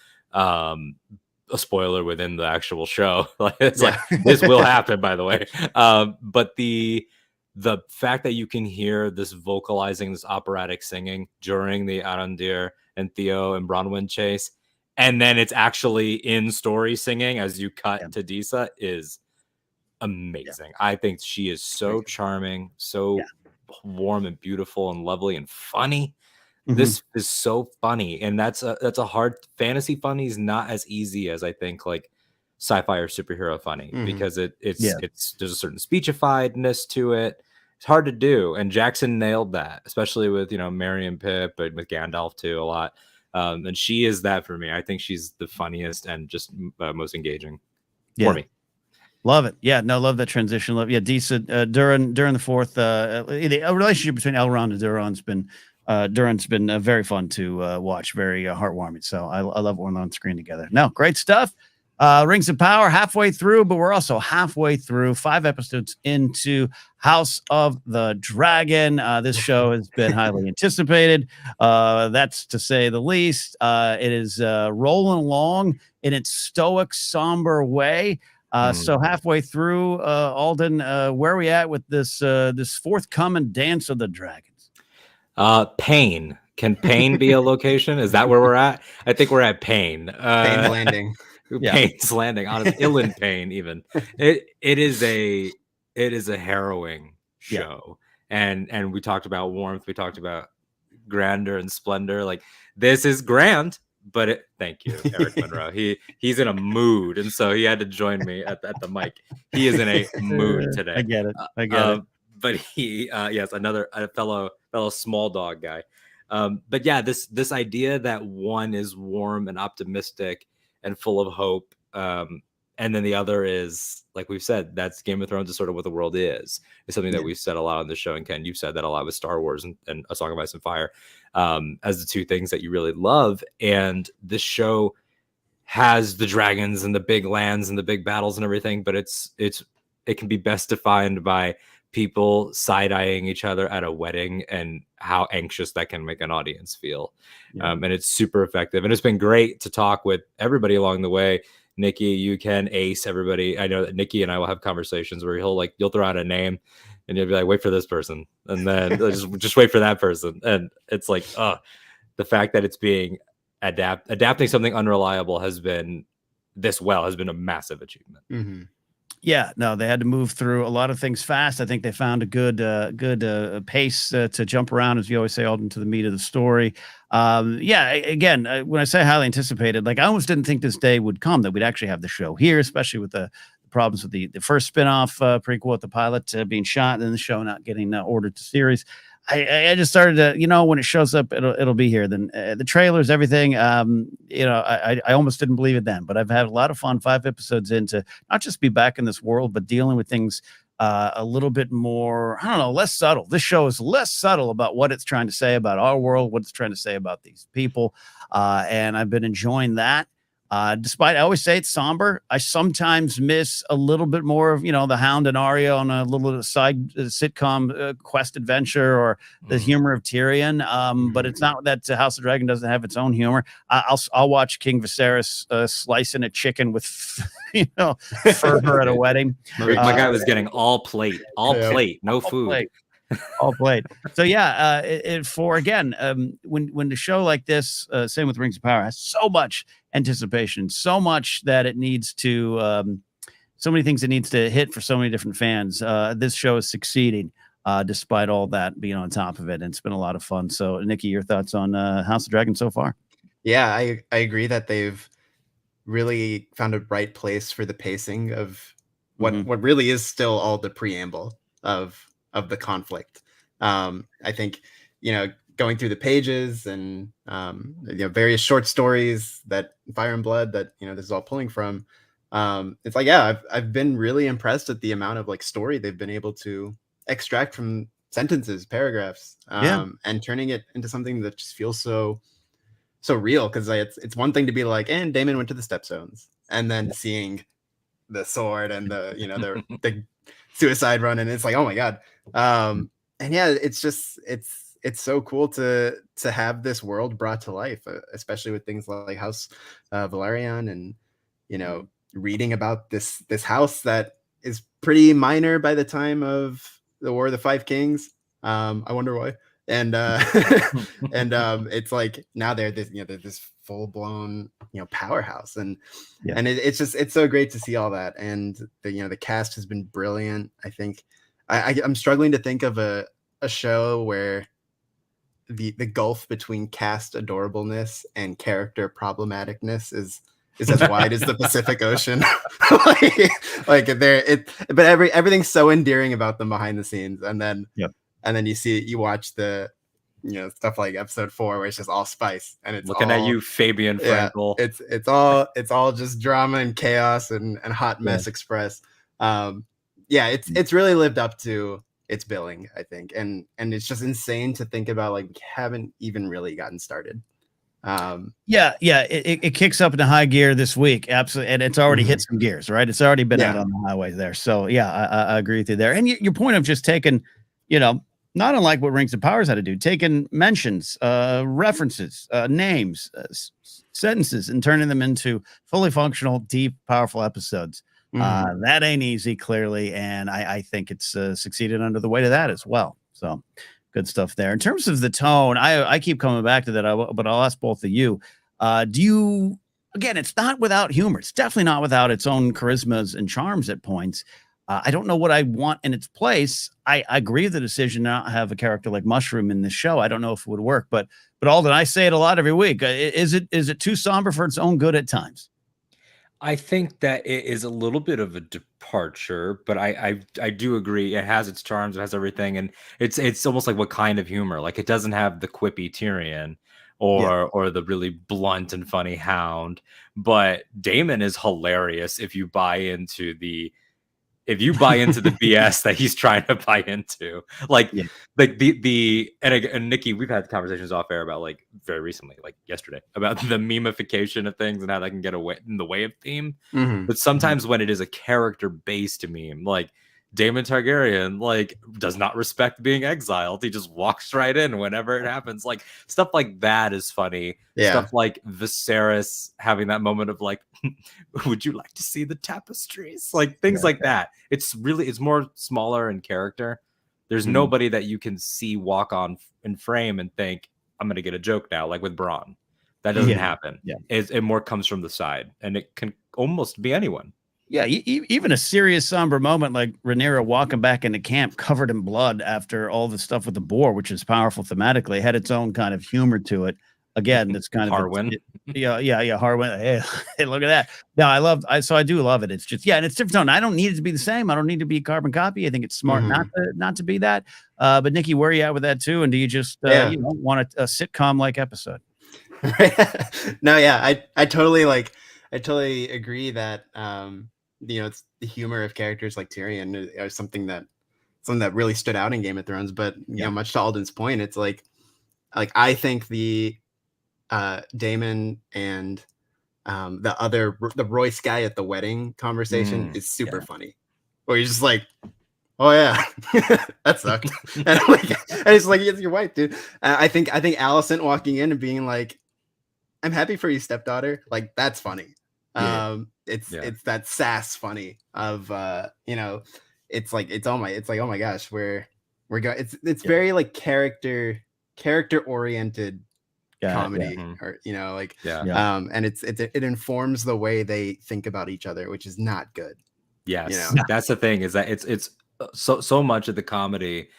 A spoiler within the actual show. Like this will happen, by the way. But the fact that you can hear this vocalizing, this operatic singing during the Arondir and Theo and Bronwyn chase, and then it's actually in story singing as you cut to Disa is amazing. I think she is so charming, so warm and beautiful and lovely and funny. This is so funny, and that's a hard fantasy funny is not as easy as I think like sci-fi or superhero funny, because it's there's a certain speechifiedness to it. It's hard to do, and Jackson nailed that, especially with Merry and Pip, but with Gandalf too a lot. And she is that for me. I think she's the funniest and just most engaging for me. Love it. Yeah, no, love that transition. Love, Disa during the fourth a relationship between Elrond and Durin's been very fun to watch, very heartwarming. So I love when they're on screen together. No, great stuff. Rings of Power halfway through, but we're also halfway through 5 episodes into House of the Dragon. This show has been highly anticipated. That's to say the least. It is rolling along in its stoic, somber way. So halfway through, Alden, where are we at with this forthcoming Dance of the Dragons? Pain. Can Pain be a location? Is that where we're at? I think we're at Pain. Pain's Landing. Pain's Landing. Honestly, Ill Pain. Even it is a harrowing show. And we talked about warmth. We talked about grandeur and splendor. Like, this is grand. But thank you, Eric Monroe. He's in a mood, and so he had to join me at the mic. He is in a mood today. I get it. But he, yes, a fellow small dog guy. But yeah, this idea that one is warm and optimistic and full of hope, and then the other is, like we've said, that's Game of Thrones is sort of what the world is. It's something that we've said a lot on the show, and Ken, you've said that a lot with Star Wars and A Song of Ice and Fire, as the two things that you really love. And this show has the dragons and the big lands and the big battles and everything, but it can be best defined by people side-eyeing each other at a wedding and how anxious that can make an audience feel. And it's super effective. And it's been great to talk with everybody along the way. Nicky, you can Ace, everybody. I know that Nicky and I will have conversations where you'll throw out a name and you'll be like, wait for this person. And then just wait for that person. And it's like, the fact that it's being adapting something unreliable has been a massive achievement. Yeah, no, they had to move through a lot of things fast. I think they found a good pace to jump around, as you always say, Alden, to the meat of the story. Again, when I say highly anticipated, like I almost didn't think this day would come, that we'd actually have the show here, especially with the problems with the first spinoff prequel with the pilot being shot and then the show not getting ordered to series. I just started to, when it shows up, it'll be here. Then the trailers, everything, I almost didn't believe it then, but I've had a lot of fun 5 episodes into not just be back in this world, but dealing with things a little bit more, I don't know, less subtle. This show is less subtle about what it's trying to say about our world, what it's trying to say about these people. And I've been enjoying that. Despite, I always say it's somber, I sometimes miss a little bit more of, the Hound and Arya on a little side sitcom quest adventure, or the humor of Tyrion. But it's not that House of Dragon doesn't have its own humor. I'll watch King Viserys slicing a chicken with, fervor at a wedding. My guy was getting all plate, no food. All played. So when the show like this, same with Rings of Power, has so much anticipation, so much that it needs to, so many things it needs to hit for so many different fans. This show is succeeding despite all that being on top of it, and it's been a lot of fun. So, Nicky, your thoughts on House of Dragon so far? Yeah, I agree that they've really found a right place for the pacing of what really is still all the preamble of the conflict. I think, going through the pages and various short stories that Fire and Blood that this is all pulling from, It's like, yeah, I've been really impressed at the amount of like story they've been able to extract from sentences, paragraphs, and turning it into something that just feels so real. Because it's one thing to be like, and Damon went to the Stepstones, and then seeing the sword and the the suicide run, and it's like, oh my god. And yeah, it's just it's so cool to have this world brought to life, especially with things like House Valerian, and reading about this house that is pretty minor by the time of the War of the Five Kings. I wonder why. And and it's like now they're this full blown powerhouse, and it's so great to see all that. And the cast has been brilliant. I think I'm struggling to think of a show where the gulf between cast adorableness and character problematicness is as wide as the Pacific Ocean. But everything's so endearing about them behind the scenes, and then you watch the stuff like episode 4 where it's just all spice, and it's looking at you, Fabian Frankel. It's all just drama and chaos and hot mess express. It's really lived up to its billing, I think, and it's just insane to think about, like, we haven't even really gotten started. It kicks up into high gear this week, absolutely, and it's already hit some gears, right? It's already been out on the highway there. So I agree with you there. And your point of just taking, not unlike what Rings of Powers had to do, taking mentions, references, names, sentences, and turning them into fully functional, deep, powerful episodes. That ain't easy, clearly, and I think it's succeeded under the weight of that as well. So good stuff there. In terms of the tone, I keep coming back to that, but I'll ask both of you. Do you, again, it's not without humor. It's definitely not without its own charismas and charms at points. I don't know what I want in its place. I agree with the decision not to have a character like Mushroom in this show. I don't know if it would work, but Alden, I say it a lot every week. Is it too somber for its own good at times? I think that it is a little bit of a departure, but I do agree. It has its charms, it has everything, and it's almost like what kind of humor. Like, it doesn't have the quippy Tyrion or the really blunt and funny Hound, but Daemon is hilarious if you buy into the BS that he's trying to buy into. Like and Nicky, we've had conversations off air about, like, very recently, like yesterday, about the memification of things and how that can get away in the way of theme. But sometimes when it is a character based meme, like Daemon Targaryen, like, does not respect being exiled. He just walks right in whenever it happens. Like, stuff like that is funny. Stuff like Viserys having that moment of, like, would you like to see the tapestries? Like, things like that. It's more smaller in character. There's nobody that you can see walk on in frame and think, I'm going to get a joke now, like with Bronn. That doesn't happen. It more comes from the side, and it can almost be anyone. Yeah, even a serious, somber moment like Rhaenyra walking back into camp covered in blood after all the stuff with the boar, which is powerful thematically, had its own kind of humor to it. Again, it's kind of Harwin. Harwin. Hey, look at that. No, I do love it. It's just, and it's different tone. I don't need it to be the same. I don't need to be a carbon copy. I think it's smart not to be that. But Nicky, where are you at with that too? And do you just want a sitcom like episode? No, I totally agree that it's the humor of characters like Tyrion are something that really stood out in Game of Thrones. But much to Alden's point, it's like I think the Daemon and the Royce guy at the wedding conversation is super funny, where he's just like, oh yeah, that sucked. And it's like, it's your wife, dude. I think Alicent walking in and being like, I'm happy for you, stepdaughter. Like, that's funny. It's that sass funny of it's like, oh my gosh, we're going. It's very like character oriented comedy, or and it informs the way they think about each other, which is not good. That's the thing, is that it's so much of the comedy,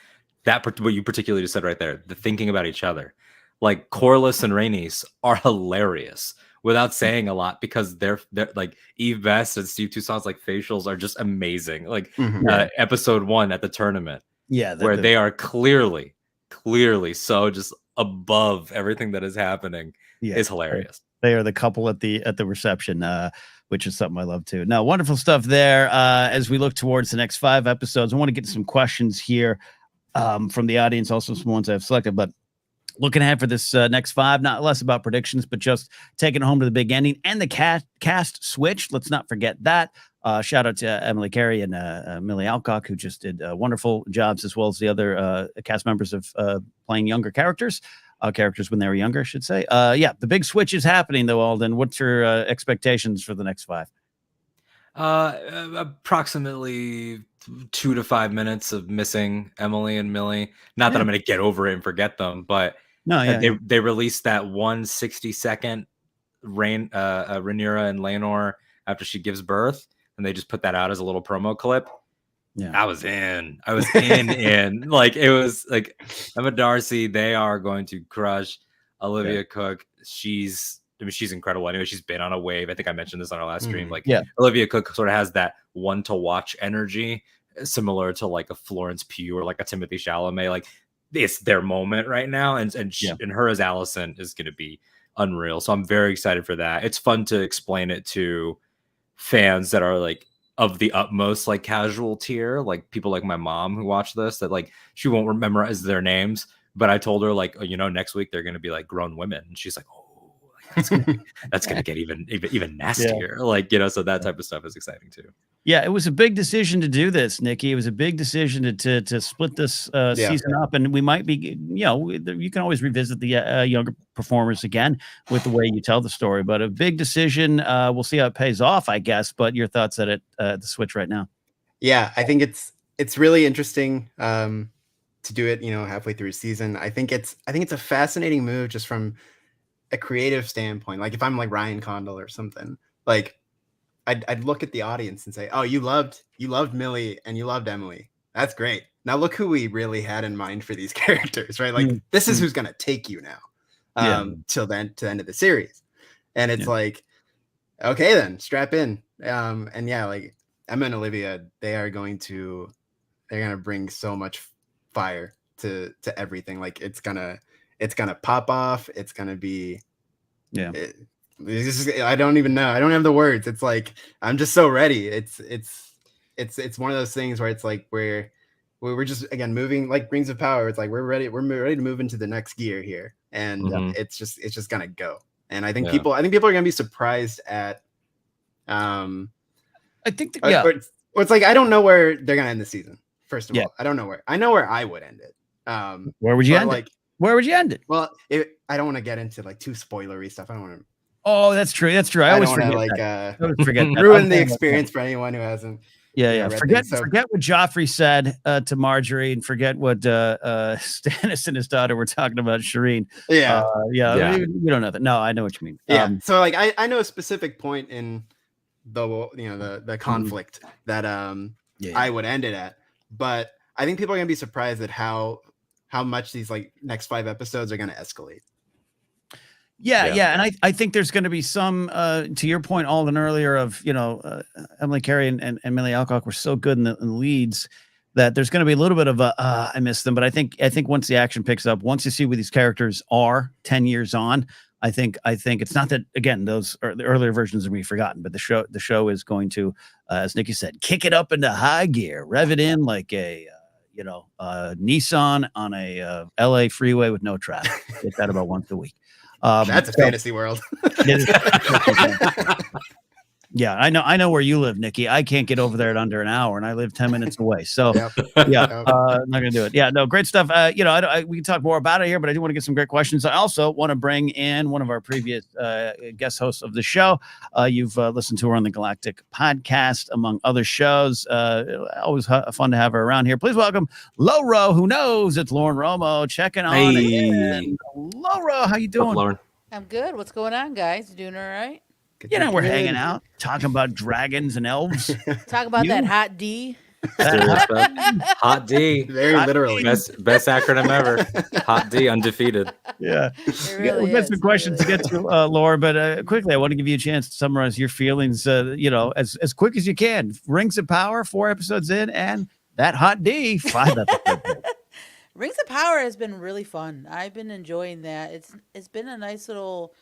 that what you particularly just said right there, the thinking about each other. Like, Corlys and Rhaenys are hilarious without saying a lot, because they're like, Eve Best and Steve Toussaint's like facials are just amazing. Like episode 1 at the tournament, where they are clearly so just above everything that is happening, is hilarious. They are the couple at the reception. which is something I love too. No, wonderful stuff there. As we look towards the next 5 episodes, I want to get some questions here from the audience, also some ones I've selected, but looking ahead for this next 5, not less about predictions, but just taking it home to the big ending and the cast switch. Let's not forget that. Shout out to Emily Carey and Millie Alcock, who just did wonderful jobs, as well as the other cast members of playing younger characters when they were younger, I should say. Yeah, the big switch is happening, though, Alden. What's your expectations for the next 5? Approximately 2 to 5 minutes of missing Emily and Millie. Not that I'm going to get over it and forget them, but they released that 160-second Rhaenyra and Laenor after she gives birth, and they just put that out as a little promo clip. Yeah, I was in. Like, it was like Emma Darcy. They are going to crush. Olivia Cook. She's incredible. Anyway, she's been on a wave. I think I mentioned this on our last stream. Like, Olivia Cook sort of has that one to watch energy, similar to like a Florence Pugh or like a Timothy Chalamet. Like, it's their moment right now, and her as Allison is going to be unreal. So I'm very excited for that. It's fun to explain it to fans that are like of the utmost like casual tier, like people like my mom who watch this, that like she won't memorize their names, but I told her like, next week they're going to be like grown women, and she's like, oh, that's gonna get even nastier. Yeah. So that type of stuff is exciting too. Yeah, it was a big decision to do this, Nicky. It was a big decision to split this season up, and we might be, you can always revisit the younger performers again with the way you tell the story. But a big decision. We'll see how it pays off, I guess. But your thoughts at it, the switch right now? Yeah, I think it's really interesting to do it. Halfway through a season. I think it's a fascinating move just from a creative standpoint. Like, if I'm like Ryan Condal or something, like I'd look at the audience and say, oh, you loved Millie and you loved Emily. That's great. Now look who we really had in mind for these characters, right? Like, this is who's going to take you now till then, to the end of the series. And it's like, okay, then strap in. And yeah, like Emma and Olivia, they're going to bring so much fire to everything. Like, it's gonna pop off. It's gonna be, I don't even know. I don't have the words. It's like, I'm just so ready. It's one of those things where it's like we're just, again, moving like Rings of Power. It's like we're ready to move into the next gear here, and it's just gonna go. And I think people are gonna be surprised at. I think it's like, I don't know where they're gonna end the season. First of all, I don't know where. I know where I would end it. Where would you end it? Where would you end it? Well, I don't want to get into like too spoilery stuff. I don't want to. Oh, that's true. I always forget that. Ruin the experience for anyone who hasn't. Yeah. Forget what Joffrey said to Marjorie, and forget what Stannis and his daughter were talking about Shireen. Yeah. You don't know that. No, I know what you mean. Yeah. So like, I know a specific point in the conflict that I would end it at, but I think people are gonna be surprised at how much these like next 5 episodes are gonna escalate. Yeah. And I think there's going to be some, to your point, Alden, earlier of, Emily Carey and Millie Alcock were so good in the leads that there's going to be a little bit of I miss them. But I think once the action picks up, once you see where these characters are 10 years on, I think it's not that, again, those are the earlier versions are being forgotten, but the show is going to, as Nicky said, kick it up into high gear, rev it in like a, Nissan on a LA freeway with no traffic. Get that about once a week. That's a fantasy world. Yeah, I know where you live, Nicky. I can't get over there in under an hour, and I live 10 minutes away. So, I'm not gonna do it. Yeah, no, great stuff. We can talk more about it here, but I do want to get some great questions. I also want to bring in one of our previous guest hosts of the show. You've listened to her on the Galactic Podcast, among other shows. Always fun to have her around here. Please welcome Loro, who knows it's Lauren Romo checking on in. Loro, how you doing? Up, Lauren? I'm good. What's going on, guys? You doing all right? We're hanging out, talking about dragons and elves. Talk about that hot D. Hot D. Very literally. Best acronym ever. Hot D, undefeated. Yeah. Really we've got some questions to get to, Laura, but quickly, I want to give you a chance to summarize your feelings, as quick as you can. Rings of Power, 4 episodes in, and that hot D, 5 episodes in. Rings of Power has been really fun. I've been enjoying that. It's been a nice little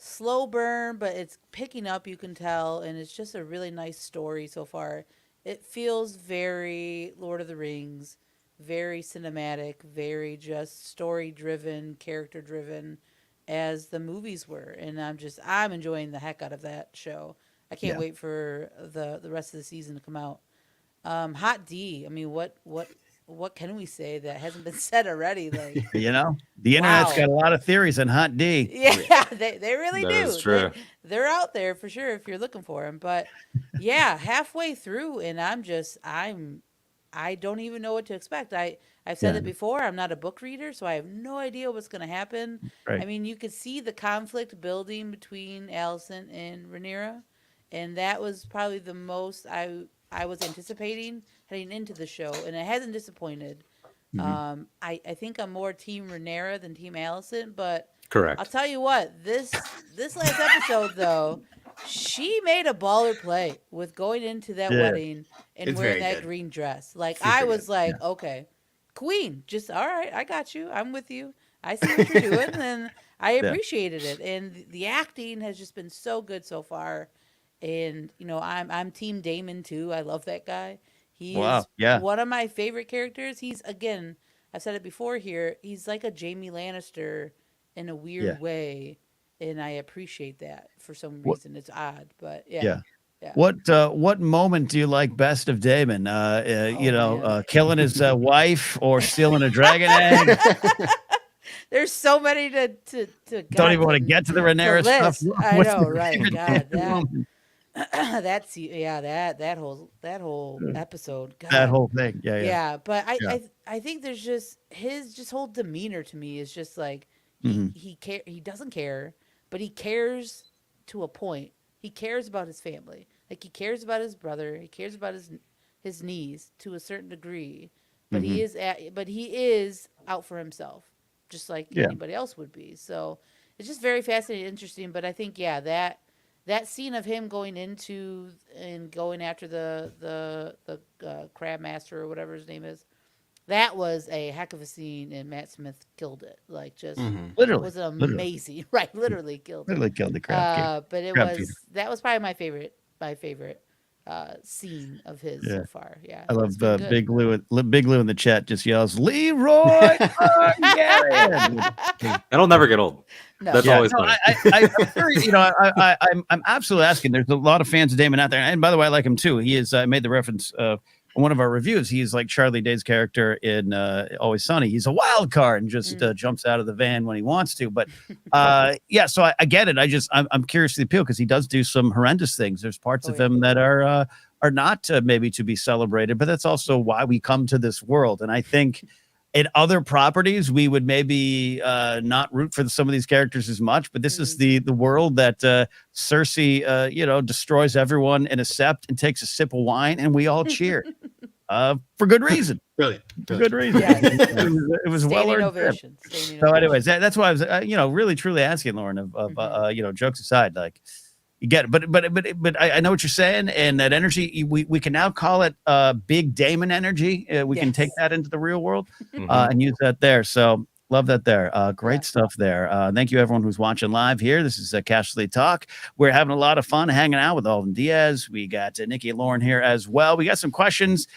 slow burn, but it's picking up, you can tell, and it's just a really nice story so far. It feels very Lord of the Rings, very cinematic, very just story driven, character driven as the movies were. And I'm enjoying the heck out of that show. I can't Yeah. wait for the rest of the season to come out. Hot D. I mean, what can we say that hasn't been said already? Like, The internet's got wow. a lot of theories on Hot D. Yeah, they really That is do. true. They're out there for sure if you're looking for them. But yeah, halfway through, and I don't even know what to expect. I've said Yeah. it before. I'm not a book reader, so I have no idea what's going to happen. Right. I mean, you could see the conflict building between Allison and Rhaenyra, and that was probably the most I was anticipating heading into the show, and it hasn't disappointed. I think I'm more Team Rhaenyra than Team Allison, but I'll Correct. tell you what, this last episode though, she made a baller play with going into that Yeah. wedding and It's wearing very that good. green dress. Like Super I was good. like, okay, Queen, just all right, I got you. I'm with you. I see what you're doing, and I appreciated it. And the acting has just been so good so far. And I'm Team Damon too. I love that guy. He Wow. is Yeah. one of my favorite characters. He's again, I've said it before here. He's like a Jamie Lannister in a Yeah. weird way, and I appreciate that for some What? reason. It's odd, but yeah, Yeah. yeah. What moment do you like best of Damon? Man. Killing his wife or stealing a dragon egg? There's so many to Don't God even want to get to the Rhaenyra stuff. list. I What's know, your right? favorite God, Damon moment? that whole episode. That God, whole thing. Yeah. yeah. But Yeah. I think there's just his whole demeanor to me is just like Mhm. he doesn't care, but he cares to a point. He cares about his family. Like he cares about his brother. He cares about his niece to a certain degree. But Mhm. he is out for himself, just like Yeah. anybody else would be. So it's just very fascinating, interesting. But I think that scene of him going into and going after the crab master or whatever his name is, that was a heck of a scene, and Matt Smith killed it. Like just Literally. was amazing, right? Literally killed it. Literally killed the crab king. But Crab feeder. that was probably my favorite scene of his Yeah. so far. Yeah, I love it's been the good. Big Lou in the chat just yells, Leroy Targaryen. That'll never get old. No, That's Yeah, always no, funny. I'm very, I'm absolutely asking. There's a lot of fans of Damon out there, and by the way, I like him too. He is made the reference in one of our reviews. He's like Charlie Day's character in Always Sunny. He's a wild card and just jumps out of the van when he wants to. But yeah, so I get it. I'm curious to the appeal because he does do some horrendous things. There's parts of him that are not maybe to be celebrated, but that's also why we come to this world. And I think in other properties, we would maybe not root for some of these characters as much, but this is the world that Cersei, destroys everyone in a sept and takes a sip of wine, and we all cheer for good reason. Brilliant. For good reason. Yeah. It was well Standing earned. ovation. So, anyways, that's why I was, really truly asking, Lauren. Of jokes aside, like. You get it, but I know what you're saying, and that energy we can now call it big Damon energy. We can take that into the real world and use that there. So love that there. Great stuff there. Thank you everyone who's watching live here. This is Casterly Talk. We're having a lot of fun hanging out with Alden Diaz. We got Nicky and Lauren here as well. We got some questions.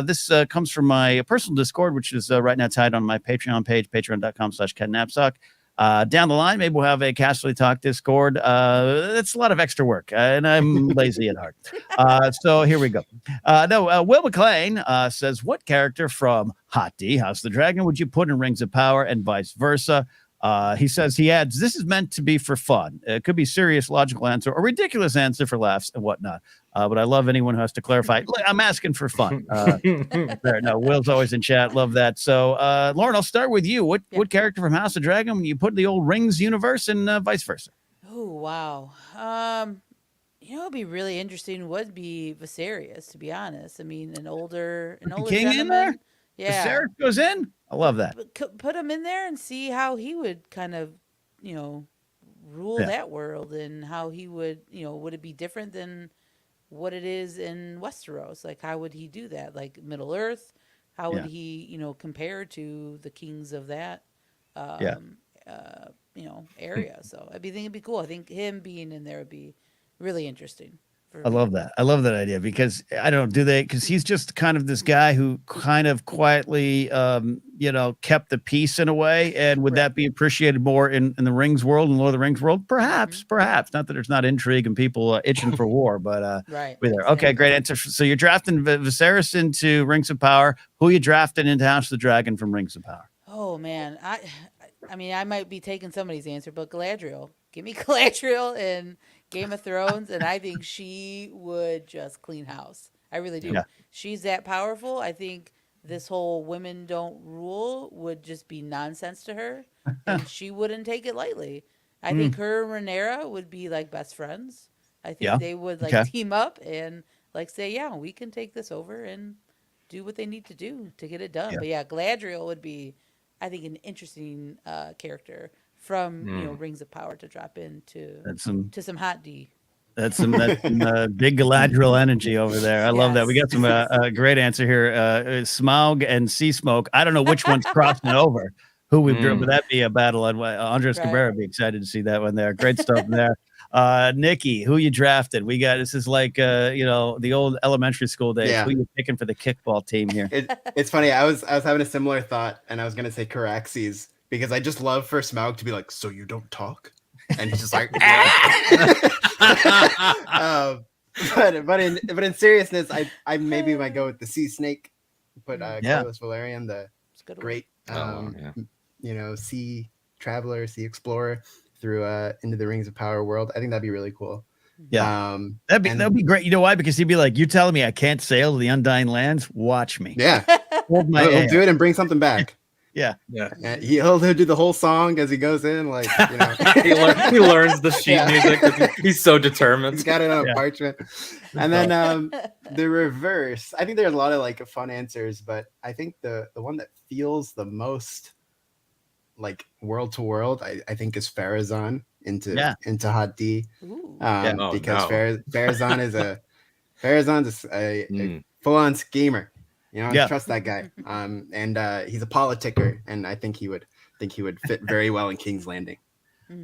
This comes from my personal Discord, which is right now tied on my Patreon page, patreon.com/Ken Napzok. Down the line, maybe we'll have a Casterly Talk Discord. It's a lot of extra work, and I'm lazy at heart. So here we go. Will McLean says, what character from Hot D, House of the Dragon, would you put in Rings of Power and vice versa? He says, he adds, this is meant to be for fun. It could be serious, logical answer, or ridiculous answer for laughs and whatnot. But I love anyone who has to clarify. Look, I'm asking for fun. There, no, Will's always in chat. Love that. So, Lauren, I'll start with you. What character from House of Dragon when you put in the old Rings universe and vice versa? Oh wow. It'd be really interesting. Would be Viserys, to be honest. I mean, an older king in there? gentleman. Yeah. Viserys goes in. I love that. But put him in there and see how he would kind of, rule that world, and how he would, would it be different than what it is in Westeros? Like, how would he do that? Like Middle Earth, how would he, compare to the kings of that area. So I think it'd be cool. I think him being in there would be really interesting. I love that. I love that idea because I don't know, because he's just kind of this guy who kind of quietly, kept the peace in a way. And would that be appreciated more in the Rings world and Lord of the Rings world? Perhaps. Not that there's not intrigue and people itching for war, but right. We're there. Okay, great answer. So you're drafting Viserys into Rings of Power. Who you drafting into House of the Dragon from Rings of Power? Oh man, I mean, I might be taking somebody's answer, but Galadriel. Give me Galadriel in Game of Thrones, and I think she would just clean house. I really do. Yeah. She's that powerful. I think this whole women don't rule would just be nonsense to her, and she wouldn't take it lightly. I think her and Rhaenyra would be like best friends. I think they would team up and say, yeah, we can take this over and do what they need to do to get it done. Yeah. But Galadriel would be, I think, an interesting character from Rings of Power to drop into some hot D. That's some big Galadriel energy over there. I love that. We got some great answer here. Smaug and Sea Smoke. I don't know which one's crossing over. Who we've driven, but that'd be a battle. Andres Cabrera would be excited to see that one there. Great stuff there. Nikki, who you drafted? We got this is like the old elementary school days. Yeah. Who you picking for the kickball team here? It's funny. I was having a similar thought, and I was gonna say Caraxes because I just love for Smaug to be like, "So you don't talk," and he's just like, but in seriousness, I maybe might go with the Sea Snake, but Carlos Valerian, the great sea traveler, sea explorer through into the Rings of Power world. I think that'd be really cool. Yeah, that'd be great. You know why? Because he'd be like, "You're telling me I can't sail to the Undying Lands? Watch me." Yeah, he'll do it and bring something back. Yeah. He'll do the whole song as he goes in, he learns the sheet music. He's so determined. He's got it on a parchment. And then the reverse. I think there's a lot of fun answers, but I think the one that feels the most world to world, I think is Pharazôn into Hot D. Because Pharazôn's a full-on schemer. Trust that guy. And he's a politicker, and I think he would fit very well in King's Landing.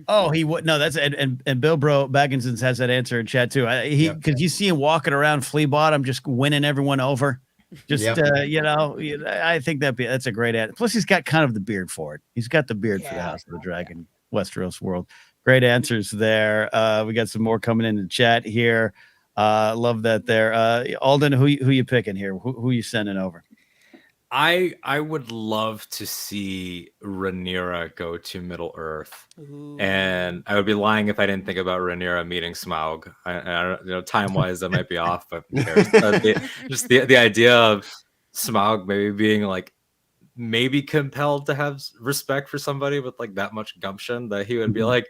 Oh, he would. No, that's and Bill Bro Bagginsons has that answer in chat too. Because you see him walking around Flea Bottom, just winning everyone over. Just I think that's a great answer. Plus, he's got kind of the beard for it. He's got the beard for the House of the Dragon, Westeros world. Great answers there. We got some more coming in the chat here. Love that there. Alden, who you picking here? Who you sending over? I would love to see Rhaenyra go to Middle Earth. Ooh. And I would be lying if I didn't think about Rhaenyra meeting Smaug. I don't, time wise, I might be off, but who cares? The idea of Smaug maybe being maybe compelled to have respect for somebody with that much gumption that he would be like,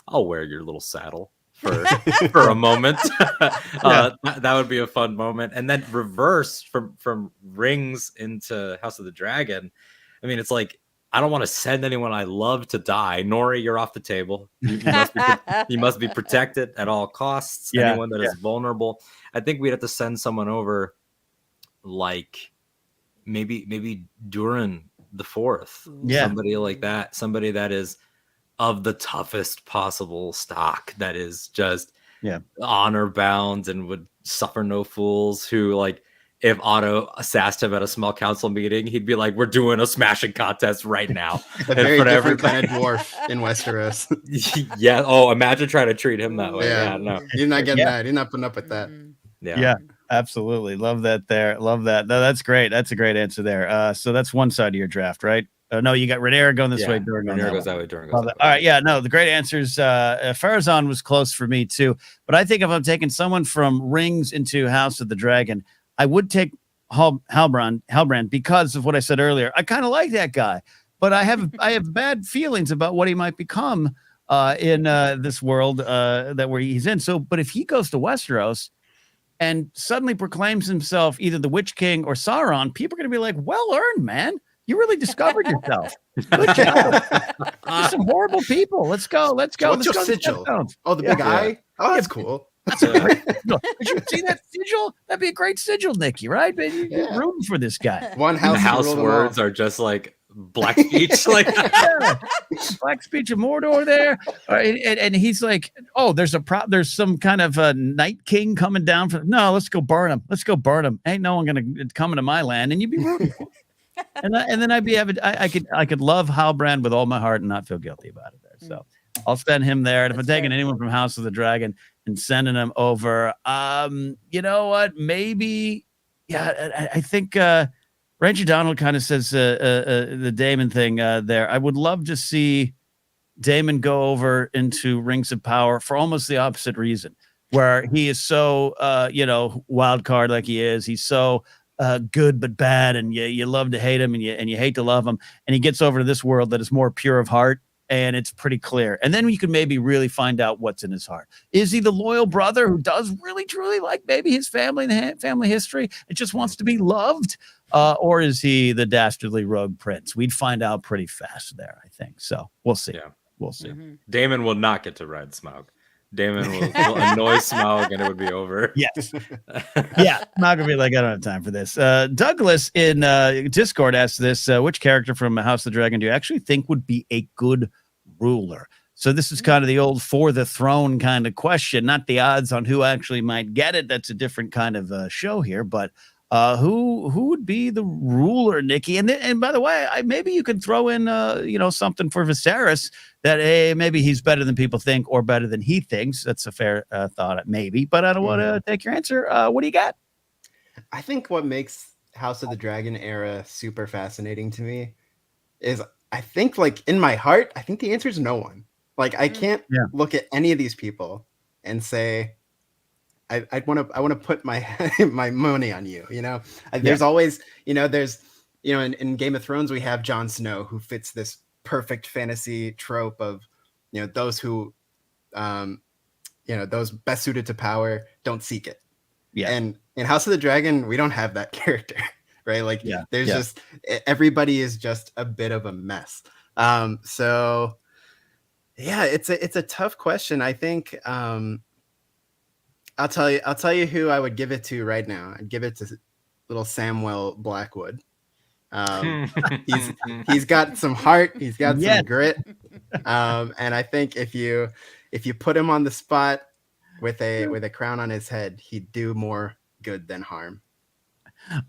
"I'll wear your little saddle for a moment." That would be a fun moment. And then reverse from Rings into House of the Dragon. I mean, it's I don't want to send anyone I love to die. Nori, you're off the table. You must be protected at all costs. Anyone that is vulnerable. I think we'd have to send someone over maybe Durin the Fourth. Somebody like that. Somebody that is of the toughest possible stock, that is just honor bound and would suffer no fools, who if Otto assassed him at a small council meeting, he'd be like, "We're doing a smashing contest right now." A very different kind of dwarf in Westeros. Yeah. Oh, imagine trying to treat him that way. Yeah, no. You're not getting that. You're not putting up with that. Yeah. Absolutely. Love that there. Love that. No, that's great. That's a great answer there. So that's one side of your draft, right? No, you got Rhaenyra going this way. Rhaenyra goes that way. Durin goes that way. All right. Yeah, no, the great answers. Pharazôn was close for me too. But I think if I'm taking someone from Rings into House of the Dragon, I would take Halbrand because of what I said earlier. I kind of like that guy, but I have bad feelings about what he might become in this world where he's in. So, but if he goes to Westeros and suddenly proclaims himself either the Witch King or Sauron, people are going to be like, "Well earned, man. You really discovered yourself. Good job." There's some horrible people. Let's go. So what's your sigil? Oh, the big eye? Oh, that's cool. That's a great sigil. Did you see that sigil? That'd be a great sigil, Nikki, right? You're rooting for this guy. One house. The house words are just black speech, like black speech of Mordor there, and he's like, "Oh, there's some kind of a Night King coming down from. No, let's go burn him. Let's go burn him. Ain't no one gonna come into my land." And you'd be rooting for him. And then I'd be I could love Halbrand with all my heart and not feel guilty about it there. So I'll send him there. And if I'm taking anyone from House of the Dragon and sending them over, you know what? Maybe, yeah, I think Ranger Donald kind of says the Daemon thing there. I would love to see Daemon go over into Rings of Power for almost the opposite reason, where he is so wild card like he is. He's so good but bad, and you love to hate him and you hate to love him, and he gets over to this world that is more pure of heart, and it's pretty clear. And then you can maybe really find out what's in his heart. Is he the loyal brother who does really truly like maybe his family and family history? It just wants to be loved, or is he the dastardly rogue prince? We'd find out pretty fast there, I think. So we'll see. Yeah, we'll see. Daemon will not get to ride Smaug. Daemon will annoy Smaug and it would be over. Yes. Yeah. Not gonna be like, I don't have time for this. Douglas in Discord asked this, which character from House of the Dragon do you actually think would be a good ruler? So this is kind of the old for the throne kind of question, not the odds on who actually might get it. That's a different kind of show here, but who would be the ruler, Nikki? And by the way, maybe you could throw in something for Viserys that maybe he's better than people think or better than he thinks. That's a fair thought, maybe. But I don't want to take your answer. What do you got? I think what makes House of the Dragon era super fascinating to me is I think, like, in my heart, I think the answer is no one. Like, I can't look at any of these people and say, I want to put my my money on you. There's always, in Game of Thrones we have Jon Snow, who fits this perfect fantasy trope of, those who, those best suited to power don't seek it. Yeah. And in House of the Dragon, we don't have that character, right? Like, there's just everybody is just a bit of a mess. So yeah, it's a tough question. I think. I'll tell you who I would give it to right now. I'd give it to little Samwell Blackwood. He's got some heart. He's got some grit. And I think if you put him on the spot with a crown on his head, he'd do more good than harm.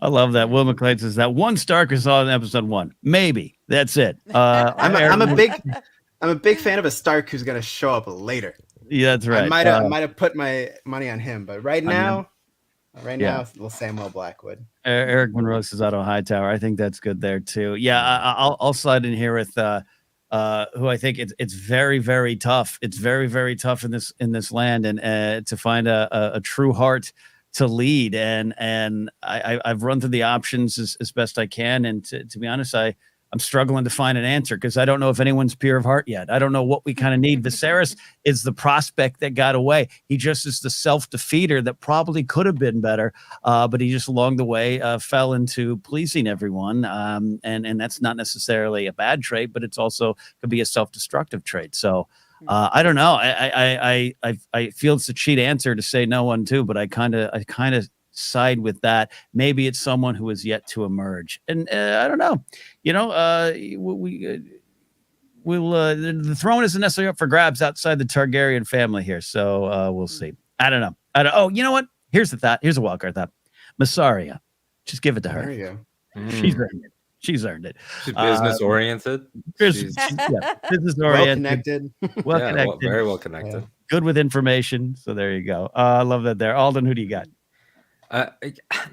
I love that. Will McLean says that one Starker saw in episode 1. Maybe that's it. I'm a big fan of a Stark who's going to show up later. Yeah, that's right. I might have put my money on him, but right now, little Samuel Blackwood. Eric Monroe says Otto Hightower. I think that's good there too. Yeah, I'll slide in here with who I think it's very, very tough. It's very, very tough in this land, and to find a true heart to lead. And I've run through the options as best I can, and to be honest, I'm struggling to find an answer because I don't know if anyone's pure of heart yet. I don't know what we kind of need. Viserys is the prospect that got away. He just is the self-defeater that probably could have been better, but he just along the way fell into pleasing everyone. And that's not necessarily a bad trait, but it's also could be a self-destructive trait. So I don't know. I feel it's a cheat answer to say no one too, but I kind of side with that. Maybe it's someone who is yet to emerge, and I don't know. The throne isn't necessarily up for grabs outside the Targaryen family here, so we'll see. I don't know. Oh, you know what? Here's the thought. Here's a wildcard thought. Massaria, just give it to her. There you go. She's earned it. She's earned it. She's business oriented. Business oriented. Well connected. Very well connected. Good with information. So there you go. I love that there. Alden, who do you got?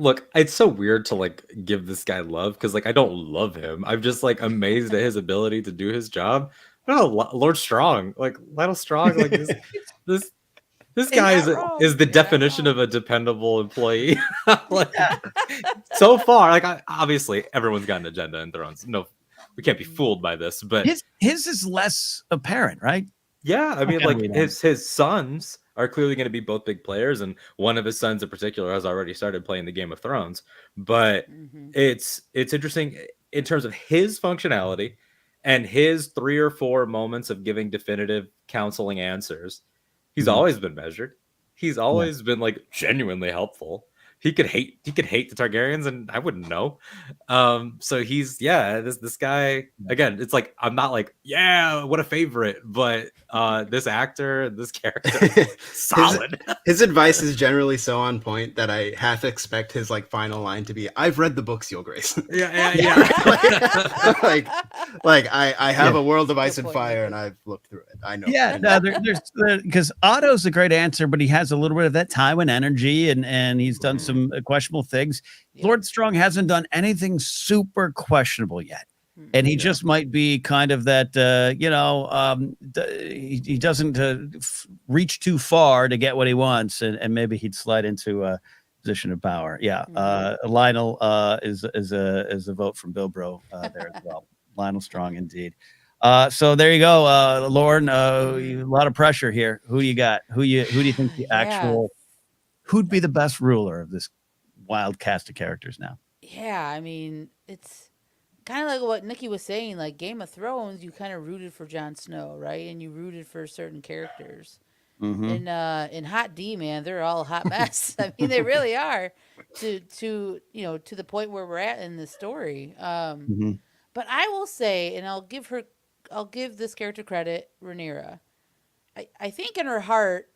Look, it's so weird to like give this guy love because like I don't love him. I'm just like amazed at his ability to do his job. No, Lord Strong, like Lionel Strong, like this guy is the definition of a dependable employee. Like, so far, like obviously everyone's got an agenda in Thrones. No, we can't be fooled by this. But his is less apparent, right? Yeah, I mean, like his sons are clearly going to be both big players, and one of his sons in particular has already started playing the Game of Thrones. But it's interesting in terms of his functionality and his 3 or 4 moments of giving definitive counseling answers. He's always been measured. He's always been like genuinely helpful. he could hate the Targaryens, and I wouldn't know. So he's this guy again. It's like I'm not like what a favorite, but this actor, this character, solid. His advice is generally so on point that I half expect his like final line to be, "I've read the books, Your Grace." Yeah. like I have a World of Ice and Fire, and I've looked through it. I know. Yeah, no, there's because Otto's a great answer, but he has a little bit of that time and energy, and he's done some questionable things. Yeah. Lord Strong hasn't done anything super questionable yet, and he just might be kind of that. He doesn't reach too far to get what he wants, and maybe he'd slide into a position of power. Yeah, Lionel is a vote from Bill Bro there as well. Lionel Strong, indeed. So there you go, Lauren. A lot of pressure here. Who do you got? Who do you think the actual? Who'd be the best ruler of this wild cast of characters now? Yeah, I mean, it's kind of like what Nicky was saying. Like Game of Thrones, you kind of rooted for Jon Snow, right? And you rooted for certain characters. In Hot D, man, they're all a hot mess. I mean, they really are. To the point where we're at in the story. But I will say, and I'll give this character credit, Rhaenyra. I think in her heart,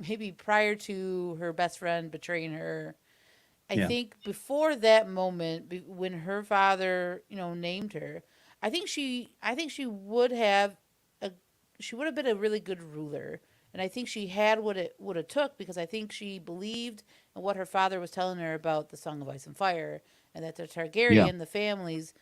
maybe prior to her best friend betraying her, I think before that moment, when her father, named her, I think she would have been a really good ruler, and I think she had what it took, because I think she believed in what her father was telling her about the Song of Ice and Fire, and that the Targaryen, the families,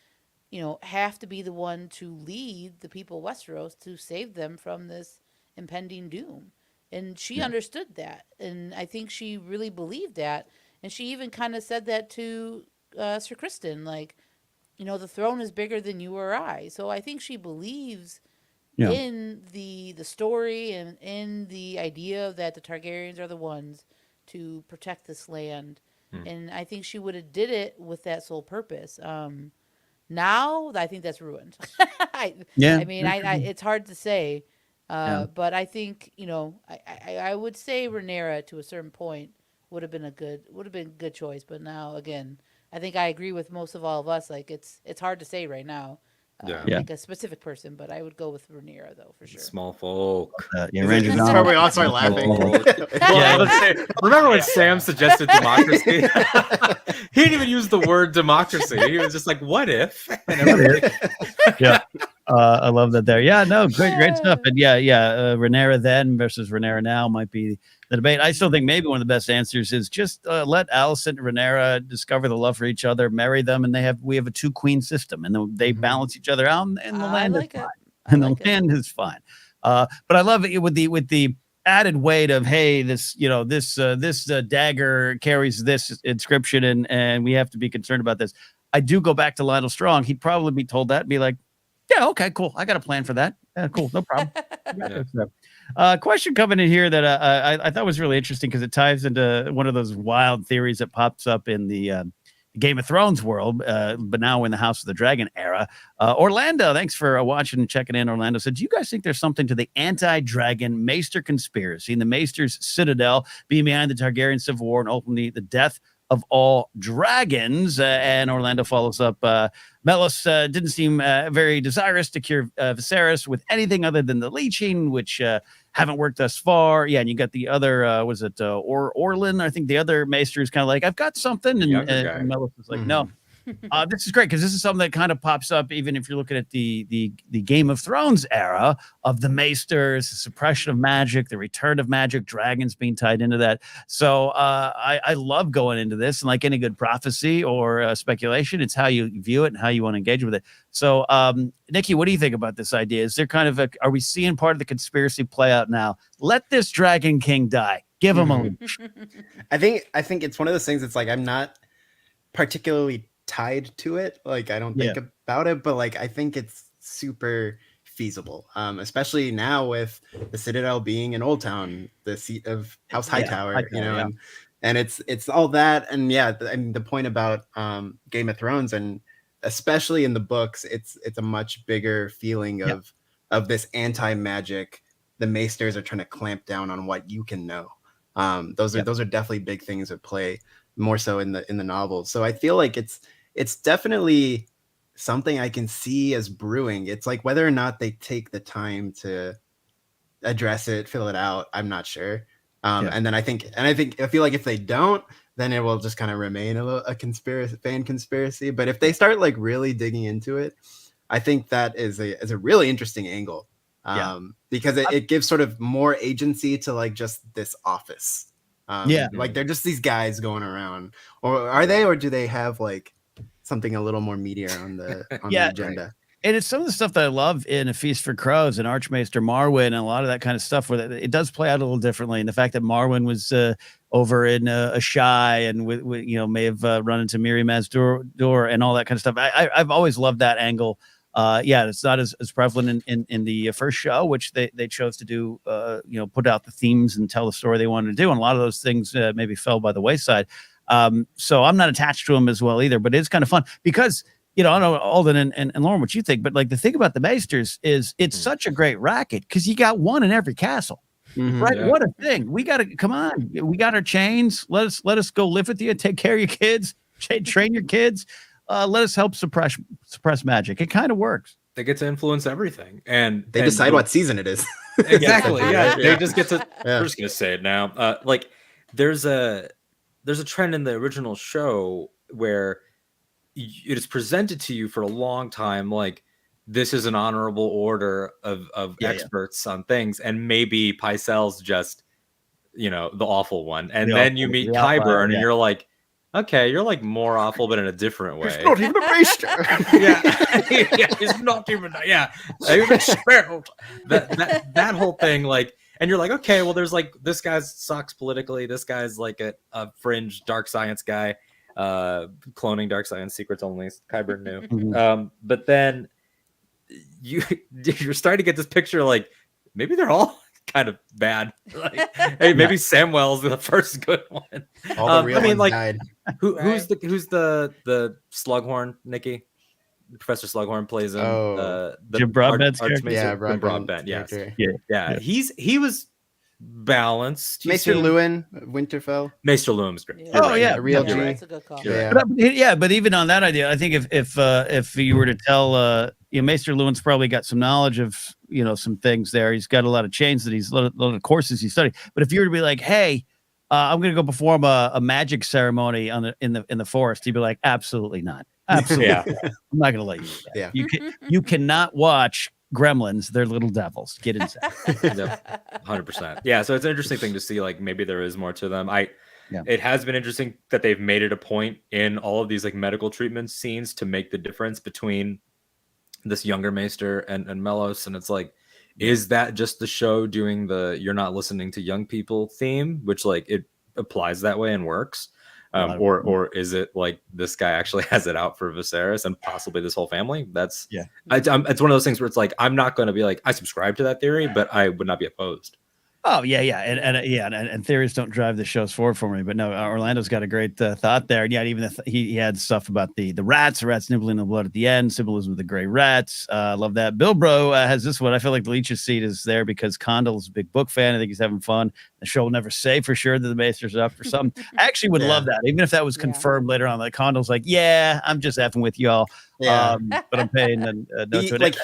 have to be the one to lead the people of Westeros to save them from this impending doom. And she understood that. And I think she really believed that. And she even kind of said that to Sir Criston, like, the throne is bigger than you or I. So I think she believes in the story and in the idea that the Targaryens are the ones to protect this land. And I think she would have did it with that sole purpose. Now, I think that's ruined. I mean, it's hard to say. But I think, I would say Rhaenyra to a certain point would have been a good choice. But now, again, I think I agree with most of all of us. Like, it's hard to say right now. Like a specific person, but I would go with Rhaenyra though, for sure. Small folk. This is where we all start laughing. Remember when Sam suggested democracy? He didn't even use the word democracy. He was just like, "What if?" I love that there. Yeah, no, great stuff. And Rhaenyra then versus Rhaenyra now might be the debate. I still think maybe one of the best answers is just let Alicent and Rhaenyra discover the love for each other, marry them, and we have a 2-queen system, and they balance each other out, and the land is fine. And the land is fine. But I love it with the added weight of, hey, this dagger carries this inscription, and we have to be concerned about this. I do go back to Lionel Strong. He'd probably be told that and be like, yeah, okay, cool. I got a plan for that. Cool, no problem. Question coming in here that I thought was really interesting because it ties into one of those wild theories that pops up in the Game of Thrones world, but now in the House of the Dragon era. Orlando, thanks for watching and checking in. Orlando said, do you guys think there's something to the anti-dragon Maester conspiracy and the Maester's citadel being behind the Targaryen Civil War and ultimately the death of all dragons? And Orlando follows up, Melos didn't seem very desirous to cure Viserys with anything other than the leeching, which haven't worked thus far. Yeah, and you got the other, was it Orlin? I think the other Maester is kind of like, I've got something. And Melos is like, no. This is great because this is something that kind of pops up even if you're looking at the Game of Thrones era of the Maesters, the suppression of magic, the return of magic, dragons being tied into that. So I love going into this, and like any good prophecy or speculation, it's how you view it and how you want to engage with it. So Nicky, what do you think about this idea? Is there kind of are we seeing part of the conspiracy play out now? Let this Dragon King die. Give him a leash. I think it's one of those things. It's like I'm not particularly tied to it, like I don't think about it, but like I think it's super feasible, especially now with the Citadel being in Old Town, the seat of House Hightower, and it's all that, and and the point about Game of Thrones, and especially in the books, it's a much bigger feeling of this anti-magic. The Maesters are trying to clamp down on what you can know. Those are definitely big things at play. more so in the novels. So I feel like it's definitely something I can see as brewing. It's like whether or not they take the time to address it, fill it out, I'm not sure. And then I feel like if they don't, then it will just kind of remain a fan conspiracy. But if they start like really digging into it, I think that is a really interesting angle. Because it gives sort of more agency to like just this office. Like they're just these guys going around, or are they, or do they have like something a little more meatier on the agenda? Right. And it's some of the stuff that I love in A Feast for Crows and Archmaester Marwyn and a lot of that kind of stuff where it does play out a little differently. And the fact that Marwyn was over in a shy and may have run into Miri Mazdur and all that kind of stuff. I've always loved that angle. It's not as prevalent in the first show, which they chose to do, put out the themes and tell the story they wanted to do. And a lot of those things maybe fell by the wayside. So I'm not attached to them as well either, but it's kind of fun because, I don't know, Alden and Lauren, what you think, but like the thing about the Maesters is it's such a great racket because you got one in every castle. Right? Yeah. What a thing. We got to come on. We got our chains. Let us go live with you. Take care of your kids. Train your kids. Let us help suppress magic. It kind of works. They get to influence everything, and they decide what season it is. Exactly. Yeah. They just get to. We're just gonna say it now. Like there's a trend in the original show where it is presented to you for a long time, like this is an honorable order of experts on things, and maybe Pycelle's just the awful one, and then you meet Qyburn, and you're like, okay, you're like more awful, but in a different way. He's not even a maester. He's not even. Even spelled. That whole thing, like, and you're like, okay, well, there's like this guy sucks politically. This guy's like a fringe dark science guy, cloning dark science secrets only. Qyburn knew. But then you're starting to get this picture, like maybe they're all kind of bad. Like, hey, maybe Samwell's the first good one. All the real ones died. Who's the Slughorn, Nicky? Professor Slughorn plays him. Jim Broadbent's character. Yeah, Broadbent. Yes. Yeah. He was balanced. Maester Lewin, Winterfell. Maester Lewin's great. A real G. That's a good call. But even on that idea, I think if you were to tell Maester Lewin's probably got some knowledge of some things there. He's got a lot of chains that a lot of courses he studied. But if you were to be like, hey, I'm going to go perform a magic ceremony in the forest, he'd be like, absolutely not. Absolutely. I'm not going to let you do that. You cannot watch Gremlins. They're little devils. Get inside. 100%. Yeah. So it's an interesting thing to see. Like maybe there is more to them. It has been interesting that they've made it a point in all of these like medical treatment scenes to make the difference between this younger Maester and Melos. And it's like, is that just the show doing the "you're not listening to young people" theme, which like it applies that way and works? Or is it like this guy actually has it out for Viserys and possibly this whole family? It's one of those things where it's like, I'm not going to be like, I subscribe to that theory, but I would not be opposed. Oh yeah, and theories don't drive the shows forward for me. But no, Orlando's got a great thought there. And yeah, even he had stuff about the rats nibbling the blood at the end, symbolism of the gray rats. Love that. Bilbro has this one. I feel like the Leech's seat is there because Condell's a big book fan. I think he's having fun. The show will never say for sure that the Maester's up for something. I actually would love that, even if that was confirmed later on. Like Condell's like, I'm just effing with y'all. But I'm paying no to it.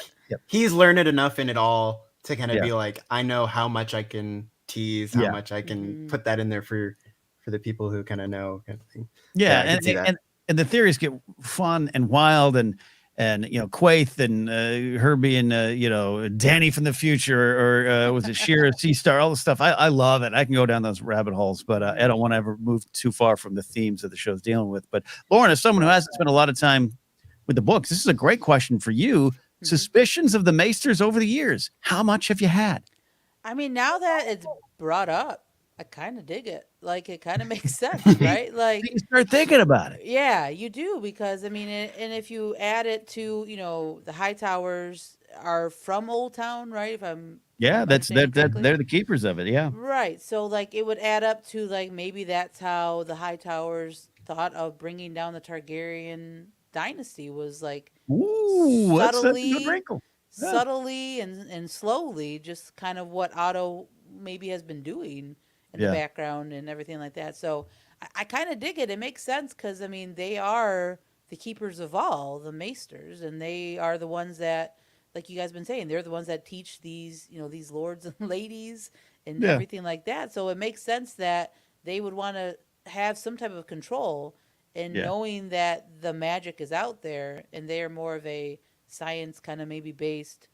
He's learned enough in it all to kind of be like, I know how much I can tease, how much I can put that in there for the people who kind of know, kind of thing. And the theories get fun and wild, and Quaithe and her being Danny from the future, or was it Shira Seastar, all the stuff. I love it. I can go down those rabbit holes, but I don't want to ever move too far from the themes that the show's dealing with. But Lauren, as someone who hasn't spent a lot of time with the books, this is a great question for you. Suspicions of the Maesters over the years. How much have you had? I mean, now that it's brought up, I kind of dig it. Like, it kind of makes sense, right? Like, you start thinking about it. Yeah, you do, because I mean, and if you add it to, the Hightowers are from Old Town, right? If I'm they're the keepers of it, yeah. Right. So like, it would add up to like maybe that's how the Hightowers thought of bringing down the Targaryen dynasty, was like subtly, that's a good wrinkle. Subtly and slowly, just kind of what Otto maybe has been doing in the background and everything like that. So I kind of dig it. It makes sense because, I mean, they are the keepers of all, the maesters, and they are the ones that, like you guys been saying, they're the ones that teach these, these lords and ladies and everything like that. So it makes sense that they would want to have some type of control, and knowing that the magic is out there and they are more of a science kind of maybe based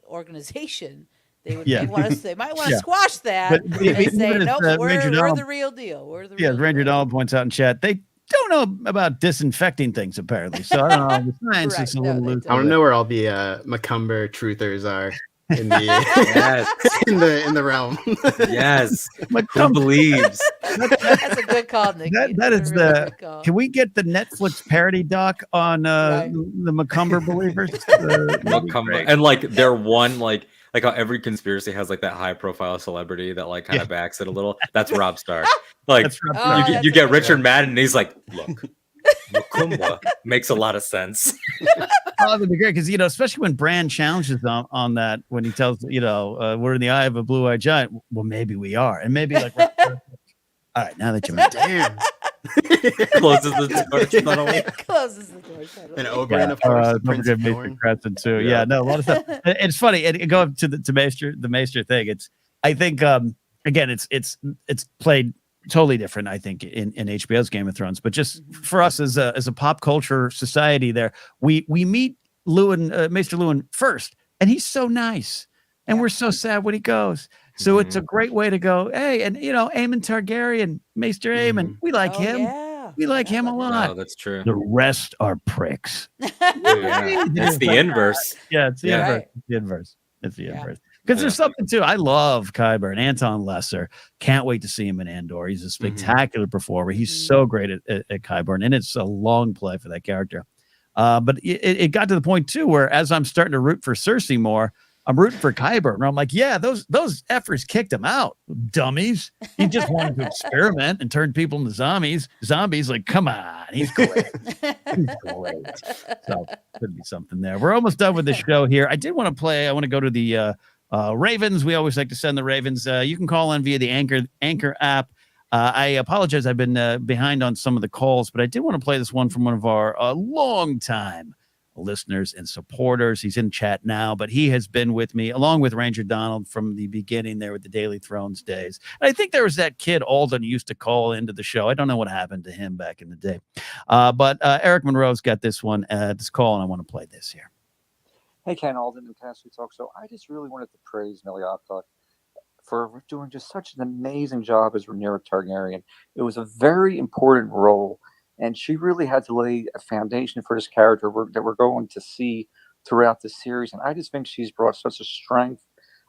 organization. They would they might want to squash that and say, nope, we're the real deal. We're the real deal. Ranger Donald points out in chat, they don't know about disinfecting things, apparently. So I don't know. The science is a little loose. I don't know where all the Macumber truthers are in the in the realm. Yes. Who believes? That's a good call, Nicky. That is really can we get the Netflix parody doc on the Macumber believers? Macumber. And like they're one like how every conspiracy has like that high profile celebrity that like kind of backs it a little. That's Rob Stark. Like you get Richard Madden and he's like, look, Macumber makes a lot of sense. That'd be great because especially when Bran challenges on that, when he tells we're in the eye of a blue-eyed giant. Well, maybe we are, and maybe like all right, now that you're damn. Closes the door. Closes the door. And Oberyn, of course, the Prince of Dorne. Crescent too. Yeah, no, a lot of stuff. It's funny. And go up to the Maester thing. I think again, it's played totally different, I think, in HBO's Game of Thrones. But just for us as a pop culture society, there we meet Maester Luwin first, and he's so nice, and we're so sad when he goes. So it's a great way to go. Hey, and Aemon Targaryen, Maester Aemon, we like him. Yeah. We like him a lot. Oh, that's true. The rest are pricks. It's the inverse. Yeah, it's the inverse. Right. It's the inverse. It's the inverse. Because there's something too. I love Qyburn, Anton Lesser. Can't wait to see him in Andor. He's a spectacular performer. He's so great at Qyburn, and it's a long play for that character. But it got to the point too where as I'm starting to root for Cersei more, I'm rooting for Qyburn. And I'm like, yeah, those effers kicked him out, dummies. He just wanted to experiment and turn people into zombies. Like, come on, he's great. He's great. So could be something there. We're almost done with the show here. I did want to play. I want to go to the Ravens. We always like to send the Ravens. You can call in via the Anchor app. I apologize. I've been behind on some of the calls, but I did want to play this one from one of our longtime listeners and supporters. He's in chat now, but he has been with me along with Ranger Donald from the beginning there with the Daily Thrones days. And I think there was that kid Alden who used to call into the show. I don't know what happened to him back in the day. But Eric Monroe's got this one, this call, and I want to play this here. Hey, Ken, Alden and Casterly Talk. So I just really wanted to praise Millie Alcock for doing just such an amazing job as Rhaenyra Targaryen. It was a very important role, and she really had to lay a foundation for this character that we're going to see throughout the series. And I just think she's brought such a strength,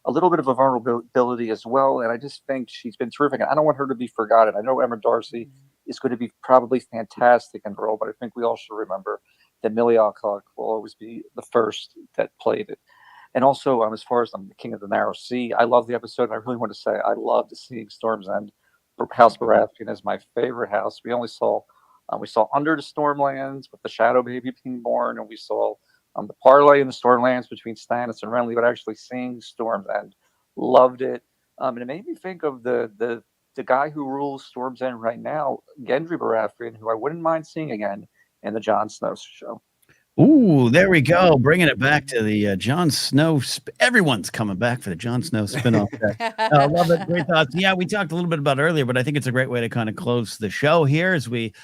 a little bit of a vulnerability as well. And I just think she's been terrific. And I don't want her to be forgotten. I know Emma Darcy is going to be probably fantastic in the role, but I think we all should remember that Millie Alcock will always be the first that played it. And also, as far as I'm the King of the Narrow Sea, I love the episode. And I really want to say I loved seeing Storm's End. House Baratheon is my favorite house. We saw Under the Stormlands with the Shadow Baby being born, and we saw the parlay in the Stormlands between Stannis and Renly. But actually seeing Storm's End, loved it. And it made me think of the guy who rules Storm's End right now, Gendry Baratheon, who I wouldn't mind seeing again in the Jon Snow show. Ooh, there we go. Bringing it back to the Jon Snow. Everyone's coming back for the Jon Snow spinoff. I love it. Great thoughts. Yeah, we talked a little bit about it earlier, but I think it's a great way to kind of close the show here as we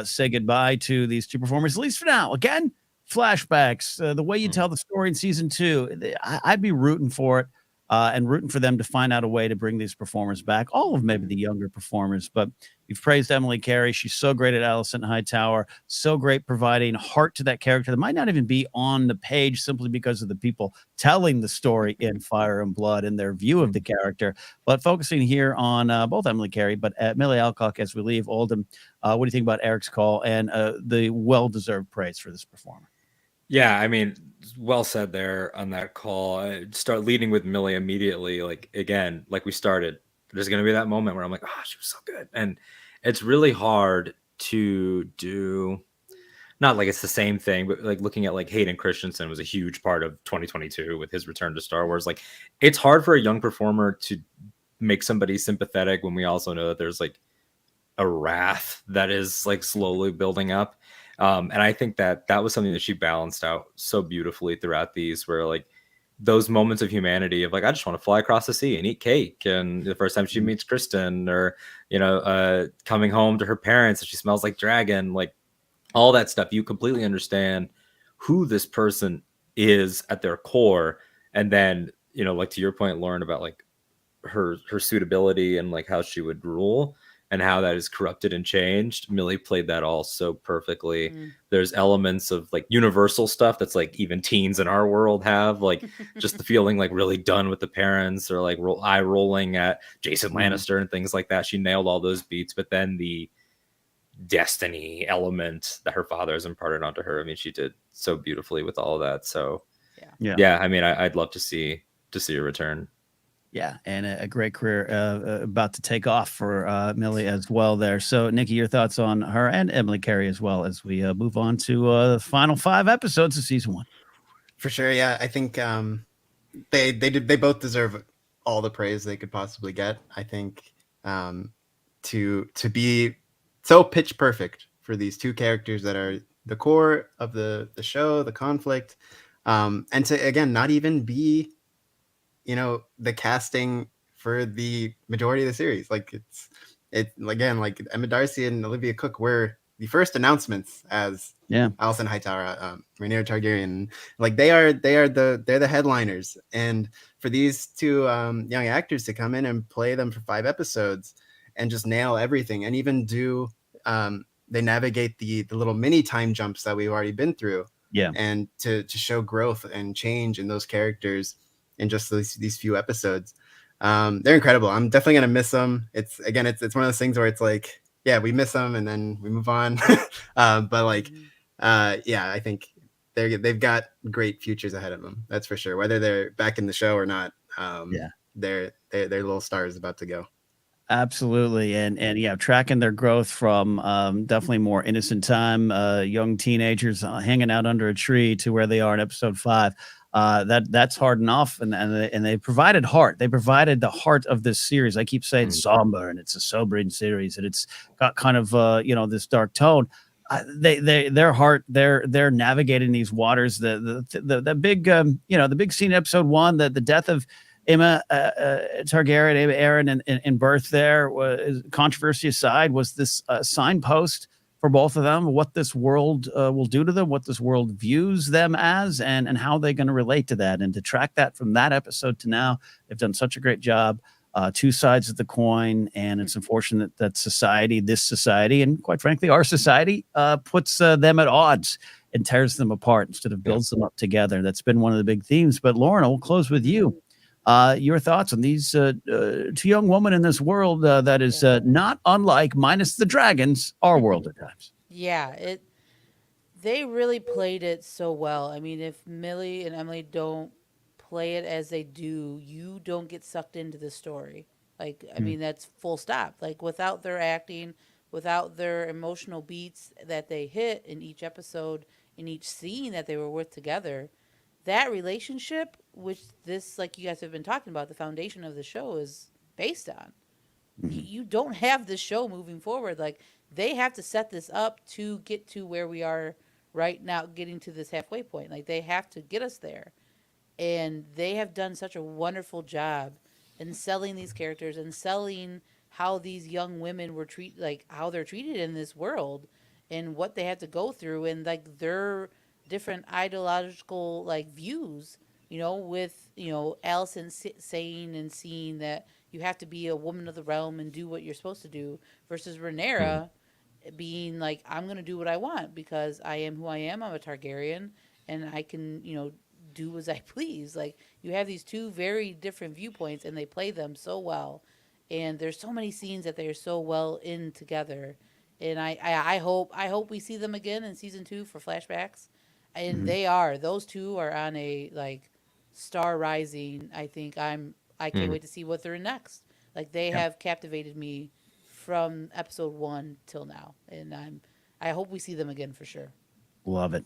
say goodbye to these two performers, at least for now. Again, flashbacks, the way you tell the story in season 2, I'd be rooting for it. And rooting for them to find out a way to bring these performers back, all of maybe the younger performers. But we've praised Emily Carey. She's so great at Alicent Hightower, so great providing heart to that character that might not even be on the page simply because of the people telling the story in Fire and Blood and their view of the character. But focusing here on both Emily Carey, but Millie Alcock as we leave. Alden, what do you think about Eric's call and the well-deserved praise for this performer? Yeah, I mean, well said there on that call. I start leading with Millie immediately. Like, again, like we started, there's going to be that moment where I'm like, oh, she was so good. And it's really hard to do, not like it's the same thing, but like looking at like Hayden Christensen was a huge part of 2022 with his return to Star Wars. Like, it's hard for a young performer to make somebody sympathetic when we also know that there's like a wrath that is like slowly building up. And I think that was something that she balanced out so beautifully throughout these, where like those moments of humanity of like, I just want to fly across the sea and eat cake. And the first time she meets Kristen, or, coming home to her parents and she smells like dragon, like all that stuff, you completely understand who this person is at their core. And then, like to your point, Lauren, about like her suitability and like how she would rule and how that is corrupted and changed. Millie played that all so perfectly. There's elements of like universal stuff that's like even teens in our world have, like just the feeling like really done with the parents, or like eye rolling at Jason Lannister and things like that. She nailed all those beats. But then the destiny element that her father has imparted onto her, I mean, she did so beautifully with all of that. So yeah, I mean, I'd love to see a return. Yeah, and a great career about to take off for Millie as well there. So, Nikki, your thoughts on her and Emily Carey as well as we move on to the final 5 episodes of season 1. For sure, yeah. I think they both deserve all the praise they could possibly get. I think to be so pitch perfect for these two characters that are the core of the show, the conflict, and to again not even be the casting for the majority of the series. Like it again, like Emma Darcy and Olivia Cook were the first announcements as Alicent Hightower, Rhaenyra Targaryen. Like they're the headliners, and for these two young actors to come in and play them for 5 episodes and just nail everything, and even do they navigate the little mini time jumps that we've already been through, and to show growth and change in those characters in just these few episodes. They're incredible. I'm definitely gonna miss them. It's one of those things where it's like, yeah, we miss them and then we move on. But like, I think they've got great futures ahead of them. That's for sure. Whether they're back in the show or not, their little star is about to go. Absolutely. And tracking their growth from definitely more innocent time, young teenagers hanging out under a tree, to where they are in episode 5. That's hard enough, and they provided heart. They provided the heart of this series. I keep saying somber, and it's a sobering series, and it's got kind of this dark tone. Their heart. They're navigating these waters. The big the big scene in episode 1, the death of Emma Targaryen, Emma Arryn in birth. There was, controversy aside, was this signpost for both of them, what this world will do to them, what this world views them as, and how they're going to relate to that. And to track that from that episode to now, they've done such a great job. 2 sides of the coin, and it's unfortunate that this society, and quite frankly, our society, puts them at odds and tears them apart instead of builds them up together. That's been one of the big themes. But Lauren, I'll close with you. Your thoughts on these 2 young women in this world that is not unlike, minus the dragons, our world at times. Yeah, they really played it so well. I mean, if Millie and Emily don't play it as they do, you don't get sucked into the story. Like, I mean, that's full stop. Like, without their acting, without their emotional beats that they hit in each episode, in each scene that they were with together, that relationship, which this, like you guys have been talking about, the foundation of the show is based on. You don't have this show moving forward. Like, they have to set this up to get to where we are right now, getting to this halfway point. Like, they have to get us there. And they have done such a wonderful job in selling these characters and selling how these young women were how they're treated in this world, and what they have to go through, and like their different ideological like views, with Allison saying and seeing that you have to be a woman of the realm and do what you're supposed to do, versus Rhaenyra being like, I'm gonna do what I want because I am who I am. I'm a Targaryen, and I can do as I please. Like, you have these 2 very different viewpoints, and they play them so well. And there's so many scenes that they're so well in together. And I hope we see them again in season 2 for flashbacks. And those 2 are on a like star rising. I think I can't wait to see what they're in next. Like, they have captivated me from episode 1 till now, and I hope we see them again for sure. Love it.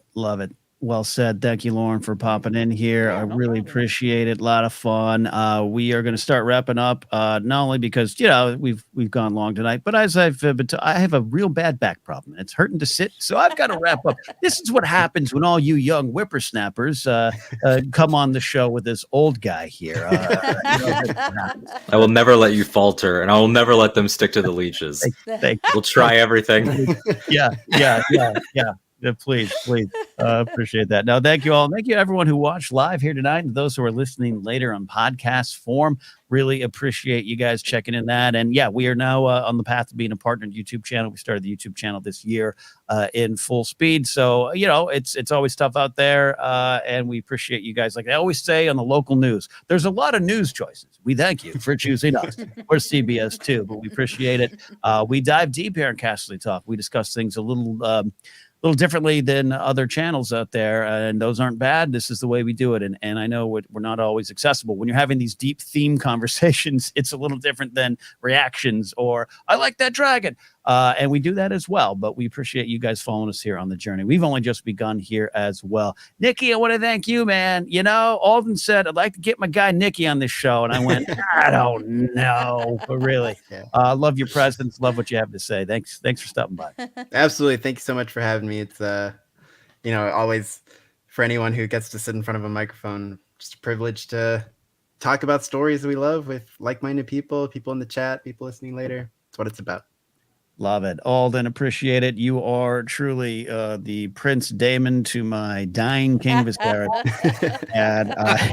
Well said. Thank you, Lauren, for popping in here. Yeah, I no really problem. appreciate it. A lot of fun. We are going to start wrapping up, not only because we've gone long tonight, but as I've I have a real bad back problem. It's hurting to sit, so I've got to wrap up. This is what happens when all you young whippersnappers come on the show with this old guy here. I will never let you falter, and I will never let them stick to the leeches. We'll try everything. Yeah. Please. Appreciate that. No, thank you all. Thank you everyone who watched live here tonight, and those who are listening later on podcast form. Really appreciate you guys checking in that. And yeah, we are now on the path to being a partnered YouTube channel. We started the YouTube channel this year in full speed. So, it's always tough out there. And we appreciate you guys. Like I always say on the local news, there's a lot of news choices. We thank you for choosing us. We're CBS too, but we appreciate it. We dive deep here in Casterly Talk. We discuss things a little differently than other channels out there, and those aren't bad. This is the way we do it, and I know we're not always accessible. When you're having these deep theme conversations, it's a little different than reactions or I like that dragon, and we do that as well. But we appreciate you guys following us here on the journey. We've only just begun here as well. Nicky, I want to thank you, man. Alden said I'd like to get my guy Nicky on this show, and I went, I don't know, but really, love your presence, love what you have to say. Thanks for stopping by. Absolutely. Thank you so much for having me. It's always, for anyone who gets to sit in front of a microphone, just a privilege to talk about stories we love with like-minded people in the chat, people listening later. That's what it's about. Love it. Alden, appreciate it. You are truly the Prince Damon to my dying King Viserys. And I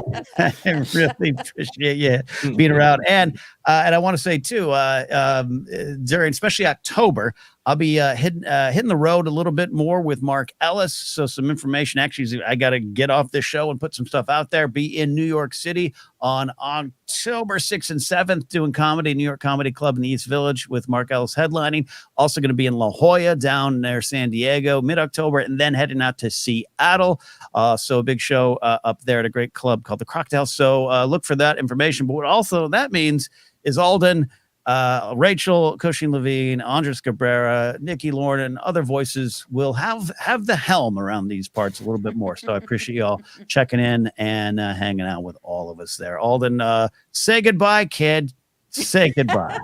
really appreciate you being around. And I want to say too, during especially October, I'll be hitting the road a little bit more with Mark Ellis. So some information. Actually, I got to get off this show and put some stuff out there. Be in New York City on October 6th and 7th doing comedy, New York Comedy Club in the East Village with Mark Ellis headlining. Also going to be in La Jolla down near San Diego mid-October, and then heading out to Seattle. So a big show up there at a great club called the Crocodile. So look for that information. But what also that means is Alden, Rachel Cushing-Levine, Andres Cabrera, Nikki, Lauren, and other voices will have the helm around these parts a little bit more. So I appreciate y'all checking in and hanging out with all of us there. Alden, say goodbye, kid. Say goodbye.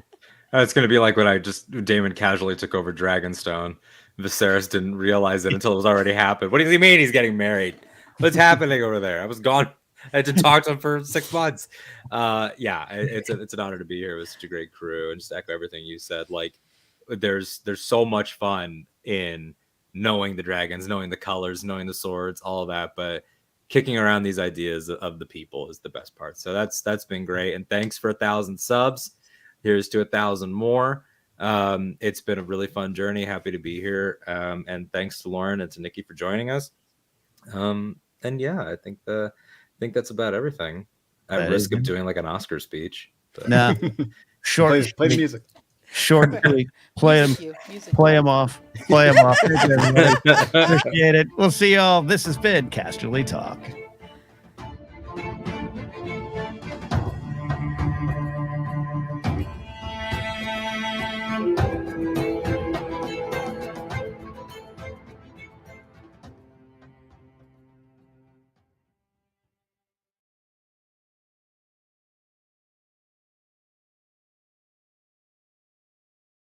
It's going to be like when Damon casually took over Dragonstone. Viserys didn't realize it until it was already happened. What does he mean he's getting married? What's happening over there? I was gone. I had to talk to him for 6 months. It's an honor to be here with such a great crew, and just echo everything you said. Like, there's so much fun in knowing the dragons, knowing the colors, knowing the swords, all of that. But kicking around these ideas of the people is the best part. So that's been great. And thanks for 1,000 subs. Here's to 1,000 more. It's been a really fun journey. Happy to be here. And thanks to Lauren and to Nikki for joining us. I think that's about everything. At risk of doing like an Oscar speech. But. Nah. Short. Play the music. Short. Play them off. Appreciate it. We'll see y'all. This has been Casterly Talk.